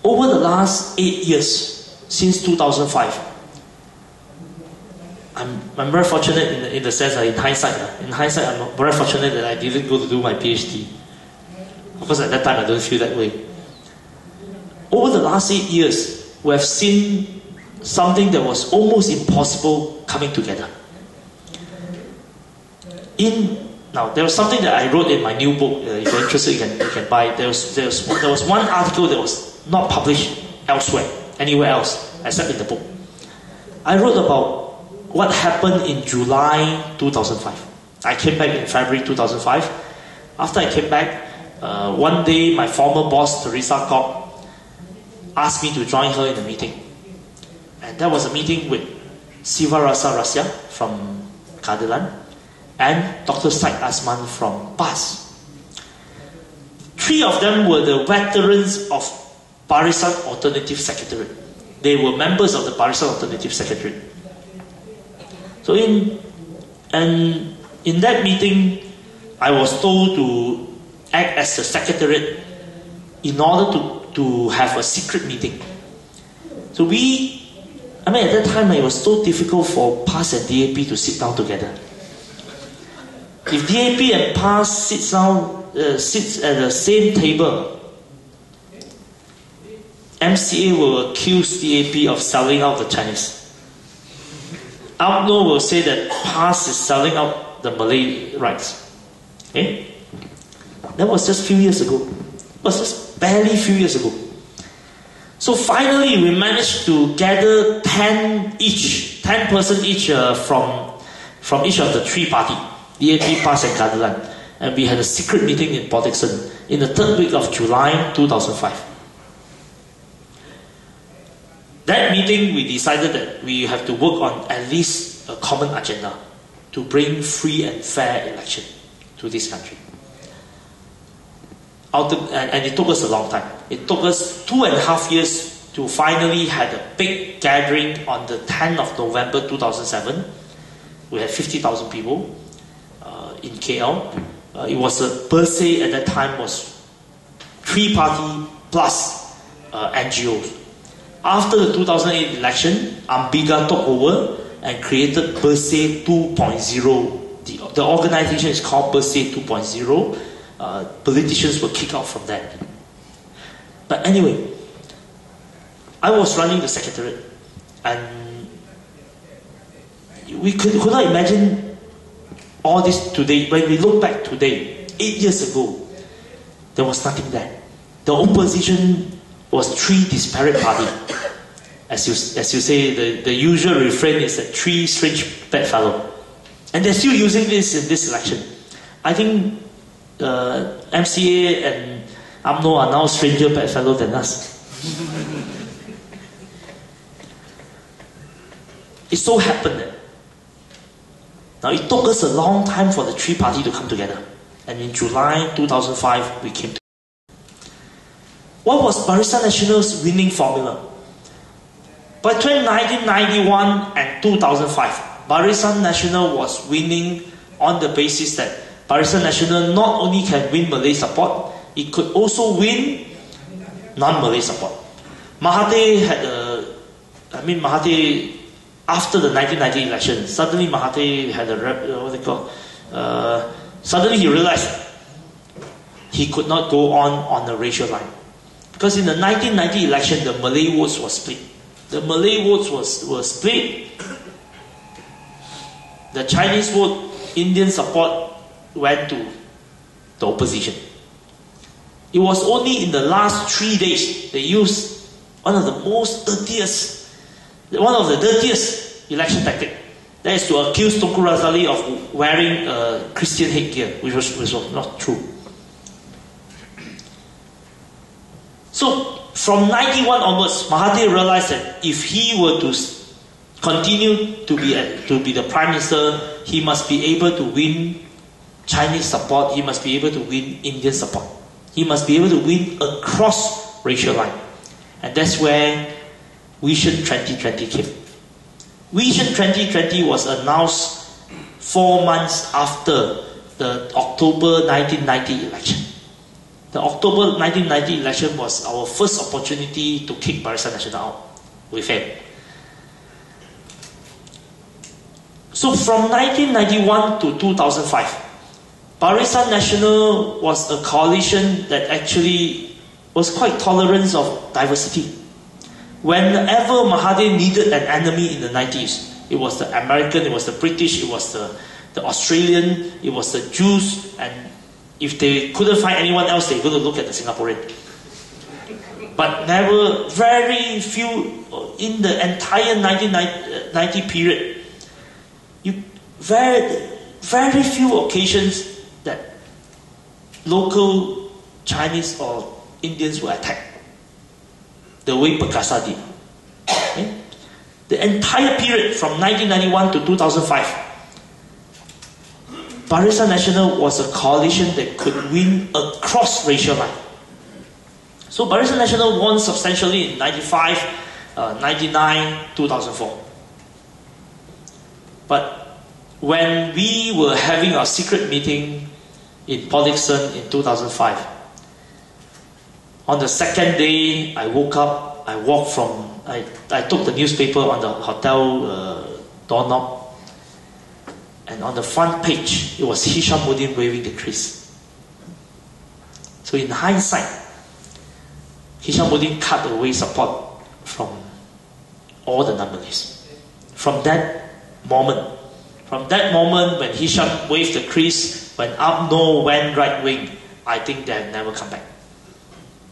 over the last 8 years, since 2005, I'm very fortunate in the sense that in hindsight, I'm very fortunate that I didn't go to do my PhD. Of course, at that time I don't feel that way. Over the last 8 years, we have seen something that was almost impossible coming together. Now, there was something that I wrote in my new book. If you're interested, you can buy it. There was one article that was not published elsewhere, anywhere else, except in the book. I wrote about what happened in July 2005. I came back in February 2005. After I came back, one day my former boss, Teresa Kok, asked me to join her in a meeting. And that was a meeting with Siva Rasa Rasya from Kadilan and Dr. Said Asman from PAS. 3 of them were the veterans of Barisan Alternative Secretariat. They were members of the Barisan Alternative Secretariat. So in that meeting, I was told to act as the secretariat in order to have a secret meeting. So at that time it was so difficult for PAS and DAP to sit down together. If DAP and PAS sits at the same table, MCA will accuse DAP of selling out the Chinese. UMNO will say that PAS is selling out the Malay rights. Okay? That was just a few years ago. It was just barely a few years ago. So finally, we managed to gather 10 person each from each of the 3 parties, DAP, PAS and Kadilan. And we had a secret meeting in Port Dickson in the 3rd week of July 2005. That meeting, we decided that we have to work on at least a common agenda to bring free and fair election to this country. And it took us a long time. It took us 2.5 years to finally have a big gathering on the 10th of November 2007. We had 50,000 people in KL. It was a per se at that time was 3 party plus NGOs. After the 2008 election, Ambiga took over and created Per Se 2.0. The organization is called Per Se 2.0. Politicians were kicked out from that. But anyway, I was running the secretariat, and we could not imagine all this today. When we look back today, 8 years ago, there was nothing there. The opposition was 3 disparate parties. As you say, the usual refrain is that 3 strange bedfellows. And they're still using this in this election. I think MCA and UMNO are now stranger bedfellows than us. It so happened that now it took us a long time for the 3 parties to come together. And in July 2005, we came together. What was Barisan Nasional's winning formula? By 1991 and 2005, Barisan Nasional was winning on the basis that Barisan Nasional not only can win Malay support, it could also win non-Malay support. Mahathir after the 1990 election, suddenly Mahathir had suddenly he realized he could not go on a racial line. Because in the 1990 election, the Malay votes were split. The Malay votes were split. The Chinese vote, Indian support, went to the opposition. It was only in the last 3 days they used one of the dirtiest election tactic. That is to accuse Tunku Razali of wearing Christian headgear, which was not true. So from 91 onwards, Mahathir realized that if he were to continue to be the Prime Minister, he must be able to win Chinese support, he must be able to win Indian support. He must be able to win across racial line. And that's where Vision 2020 came. Vision 2020 was announced 4 months after the October 1990 election. The October 1990 election was our first opportunity to kick Barisan Nasional out with him. So from 1991 to 2005, Barisan Nasional was a coalition that actually was quite tolerant of diversity. Whenever Mahathir needed an enemy in the 90s, it was the American, it was the British, it was the Australian, it was the Jews, and if they couldn't find anyone else, they go to look at the Singaporean. But never, very few, in the entire 1990 period, very few occasions that local Chinese or Indians were attacked the way Perkasa did. Okay? The entire period from 1991 to 2005, Barisan Nasional was a coalition that could win across racial lines. So Barisan Nasional won substantially in 95, 99, 2004. But when we were having our secret meeting in Port Dickson in 2005, on the second day, I woke up, I walked from, I took the newspaper on the hotel doorknob, and on the front page, it was Hishammuddin waving the crease. So in hindsight, Hishammuddin cut away support from all the Namalese. From that moment when Hisham waved the crease, when UMNO went right wing, I think they have never come back.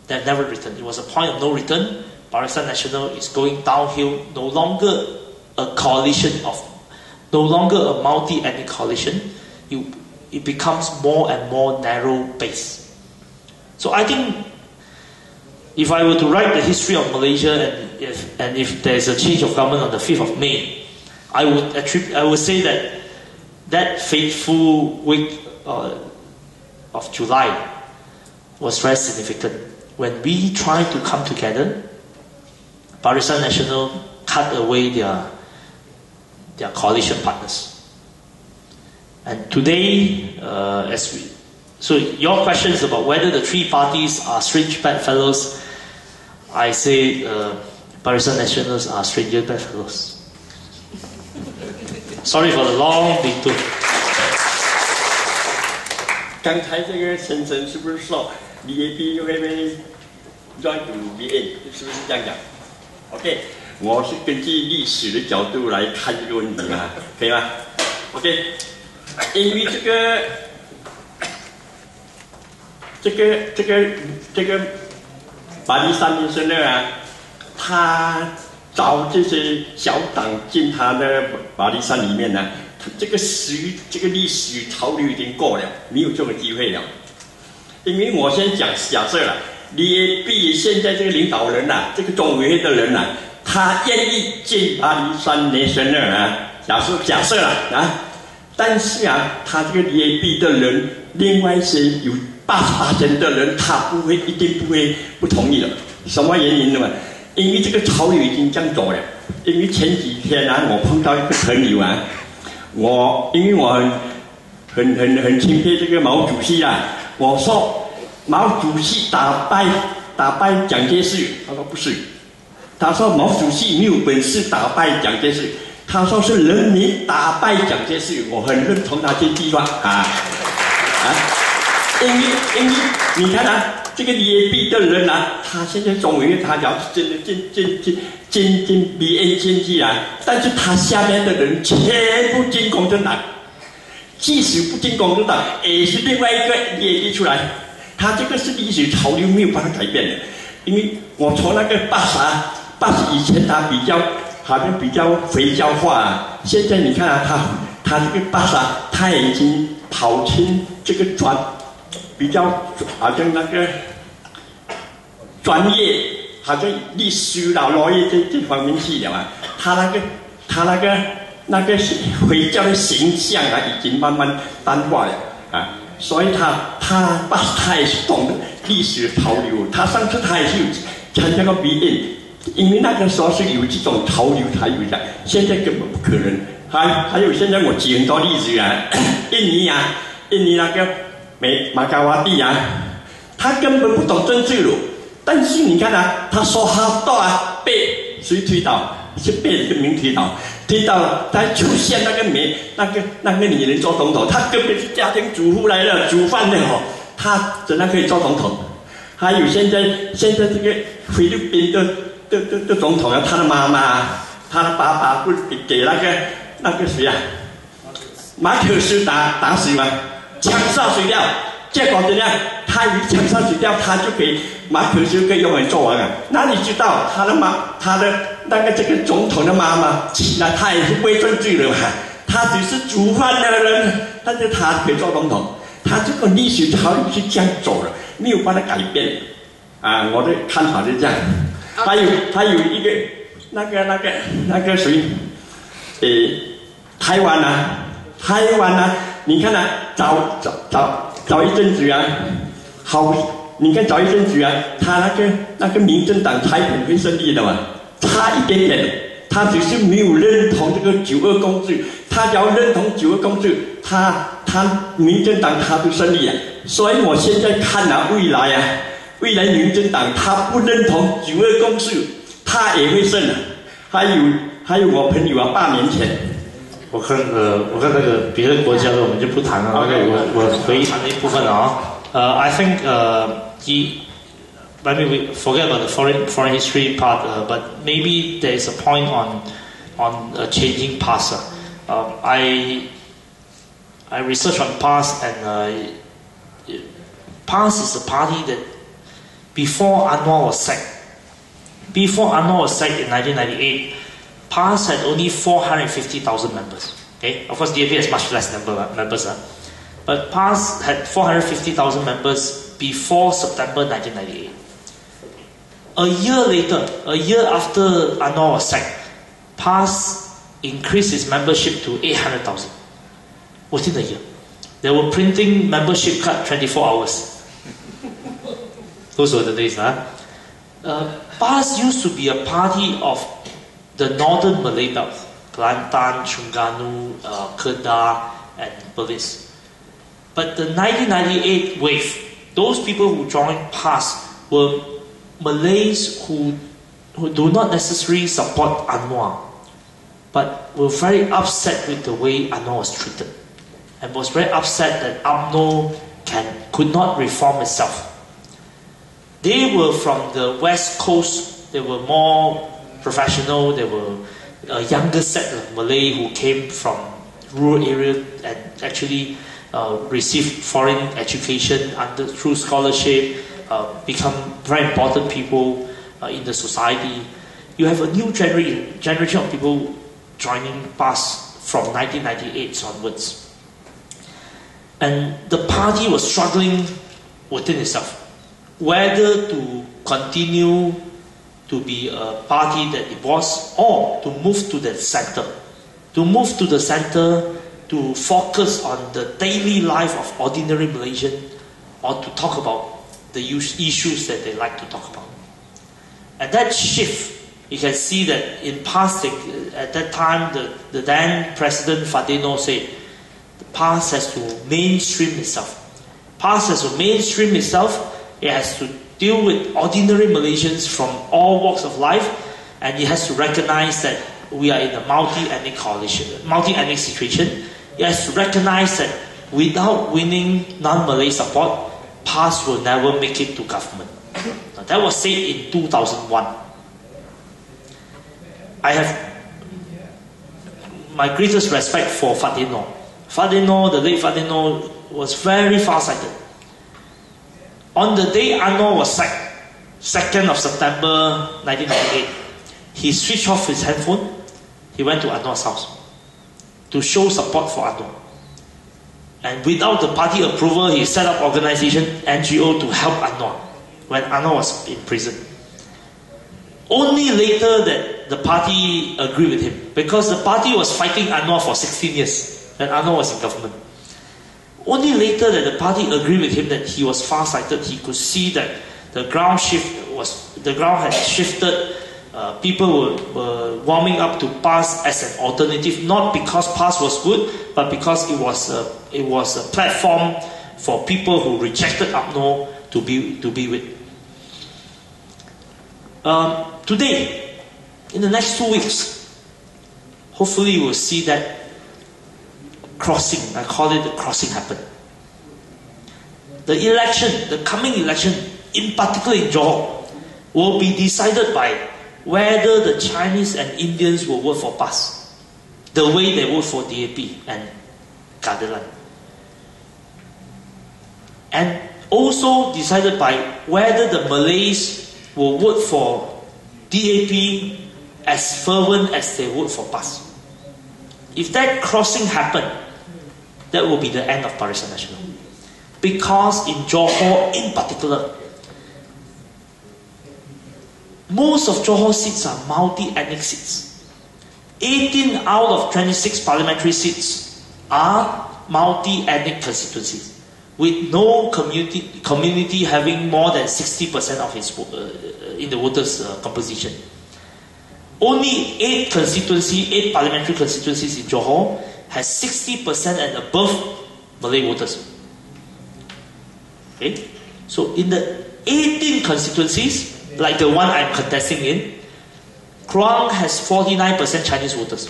They have never returned. It was a point of no return. Barisan Nasional is going downhill, no longer a coalition of, no longer a multi-ethnic coalition. It becomes more and more narrow base. So I think if I were to write the history of Malaysia, and if there's a change of government on the 5th of May, I would say that fateful week of July was very significant. When we tried to come together, Barisan Nasional cut away their coalition partners. And today, so your question is about whether the three parties are strange bedfellows. I say Barisan Nasionals are stranger bedfellows. Sorry for the long detour. 刚才这个先生是不是说 VAP 会被转入 VA， 是不是这样讲 ？OK， 我是根据历史的角度来看这个问题嘛，可以吗 ？OK， 因为这个巴黎三民生呢啊，他找这些小党进他的巴黎山里面呢，这个历史潮流已经过了，没有这个机会了。因为我先假设了，你现在这个领导人这个中委会的人他愿意进巴黎山内生呢假设了但是他这个DAP的人，另外是有88%的人，他一定不同意了。什么原因呢？因为这个潮流已经这样走了。因为前几天我碰到一个朋友因为我很钦佩这个毛主席我说毛主席打败蒋介石，他说不是，他说毛主席没有本事打败蒋介石，他说是人民打败蒋介石，我很认同他这句话因为你看这个DAP的人他现在中委会他要真的进 BN 进去但是他下面的人全部进共产党，即使不进共产党，也是另外一个DAP出来，他这个是历史潮流，没有办法改变的。因为我从那个80以前他好像比较回教化现在你看他这个80他已经跑进这个比较好像那个专业，好像历史劳业这方面去了他那个回教的形象已经慢慢淡化了所以他也是懂得历史潮流。他上次他也是有参加过 BN， 因为那个时候是有这种潮流才有的，现在根本不可能。还有现在我举很多例子印尼那个马嘎瓦蒂他根本不懂政治了，但是你看他说他到被谁推倒，是被人民推倒，听到再出现那个女人做总统，她根本是家庭主妇来的，煮饭的哦，她怎样可以做总统？还有现在这个菲律宾的总统啊，他的妈妈，他的爸爸不是给那个谁啊，马可斯打死吗？枪杀死掉，结果怎样？他一枪杀死掉，他就给马可斯可以用来做王啊。那你知道他的那个这个总统的妈妈，那他也是未政治的嘛，他只是煮饭的人，但是他可以做总统。他这个历史潮流是这样走的，没有办法改变啊！我的看法是这样。还有一个那个谁，台湾啊，你看啊，早一阵子啊，好，你看早一阵子啊，他那个民政党台本会胜利的嘛，差一点点。他只是没有认同这个9·2共识，他只要认同9·2共识，他民政党他就胜利了。所以我现在看啊，未来民政党他不认同9·2共识，他也会胜的。还有我朋友啊，8年前，我看那个别的国家的我们就不谈了，我回忆谈的一部分啊。I think I mean, we forget about the foreign history part, but maybe there is a point on changing PAS. I researched on PAS, and PAS is a party that before Anwar was sacked in 1998, PAS had only 450,000 members. Okay, of course DAP has much less members, but PAS had 450,000 members before September 1998. A year after Anwar was sacked, PAS increased its membership to 800,000 within a year. They were printing membership card 24 hours. Those were the days, huh? PAS used to be a party of the northern Malay belt, Kelantan, Terengganu, Kedah, and Perlis. But the 1998 wave, those people who joined PAS were Malays who do not necessarily support Anwar, but were very upset with the way Anwar was treated, and was very upset that UMNO could not reform itself. They were from the West Coast. They were more professional. They were a younger set of Malay who came from rural area and actually received foreign education through scholarship. Become very important people in the society. You have a new generation of people joining PAS from 1998 onwards. And the party was struggling within itself, whether to continue to be a party that it was, or to move to the center. To move to the center, to focus on the daily life of ordinary Malaysian, or to talk about the issues that they like to talk about. And that shift, you can see that in past, at that time, the then President Fadeno said, the PAS has to mainstream itself. PAS has to mainstream itself. It has to deal with ordinary Malaysians from all walks of life, and it has to recognize that we are in a multi-ethnic situation. It has to recognize that without winning non-Malay support, PAS will never make it to government. Now, that was said in 2001. I have my greatest respect for Fadeno. The late Fadeno, was very far-sighted. On the day Anwar was sacked, 2nd of September 1998, he switched off his handphone. He went to Anwar's house to show support for Anwar. And without the party approval, he set up organization, NGO, to help Anwar when Anwar was in prison. Only later that the party agreed with him, because the party was fighting Anwar for 16 years when Anwar was in government. Only later that the party agreed with him that he was far-sighted. He could see that the ground had shifted. People were warming up to PAS as an alternative, not because PAS was good, but because it was a platform for people who rejected UMNO to be with. Today, in the next 2 weeks, hopefully we'll see that crossing, I call it the crossing, happen. The election, the coming election, in particular in Johor, will be decided by whether the Chinese and Indians will vote for PAS, the way they vote for DAP and Keadilan. And also decided by whether the Malays will vote for DAP as fervent as they vote for PAS. If that crossing happen, that will be the end of Barisan Nasional. Because in Johor in particular, most of Johor seats are multi-ethnic seats. 18 out of 26 parliamentary seats are multi-ethnic constituencies, with no community having more than 60% of its in the voters' composition. Only 8 parliamentary constituencies in Johor has 60% and above Malay voters. Okay? So in the 18 constituencies, like the one I'm contesting in, Kruang has 49% Chinese voters,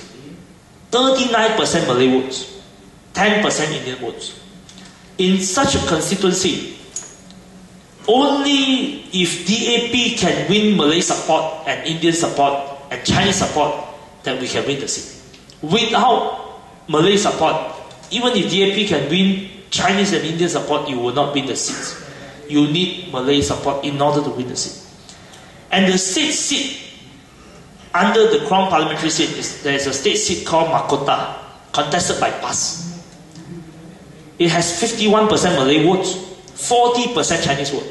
39% Malay votes, 10% Indian votes. In such a constituency, only if DAP can win Malay support and Indian support and Chinese support, that we can win the seat. Without Malay support, even if DAP can win Chinese and Indian support, you will not win the seats. You need Malay support in order to win the seat. And the state seat under the Crown parliamentary seat there is a state seat called Mahkota, contested by PAS. It has 51% Malay votes, 40% Chinese vote.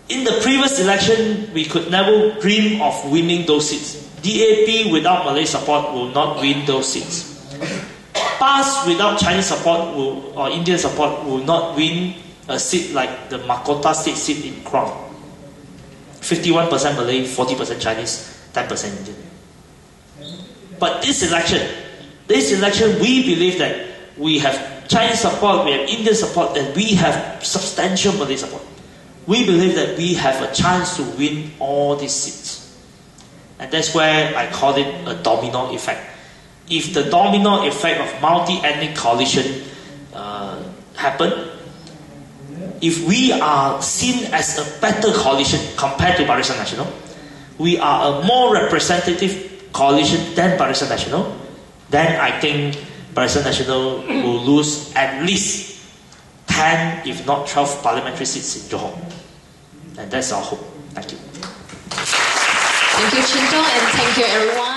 In the previous election, we could never dream of winning those seats. DAP without Malay support will not win those seats. PAS without Chinese support or Indian support will not win a seat like the Mahkota state seat in Crown. 51% Malay, 40% Chinese, 10% Indian. But this election, we believe that we have Chinese support, we have Indian support, and we have substantial Malay support. We believe that we have a chance to win all these seats. And that's where I call it a domino effect. If the domino effect of multi-ethnic coalition happen, if we are seen as a better coalition compared to Barisan Nasional, we are a more representative coalition than Barisan Nasional, then I think Barisan Nasional will lose at least 10, if not 12 parliamentary seats in Johor. And that's our hope. Thank you. Thank you, Chin Tong, and thank you, everyone.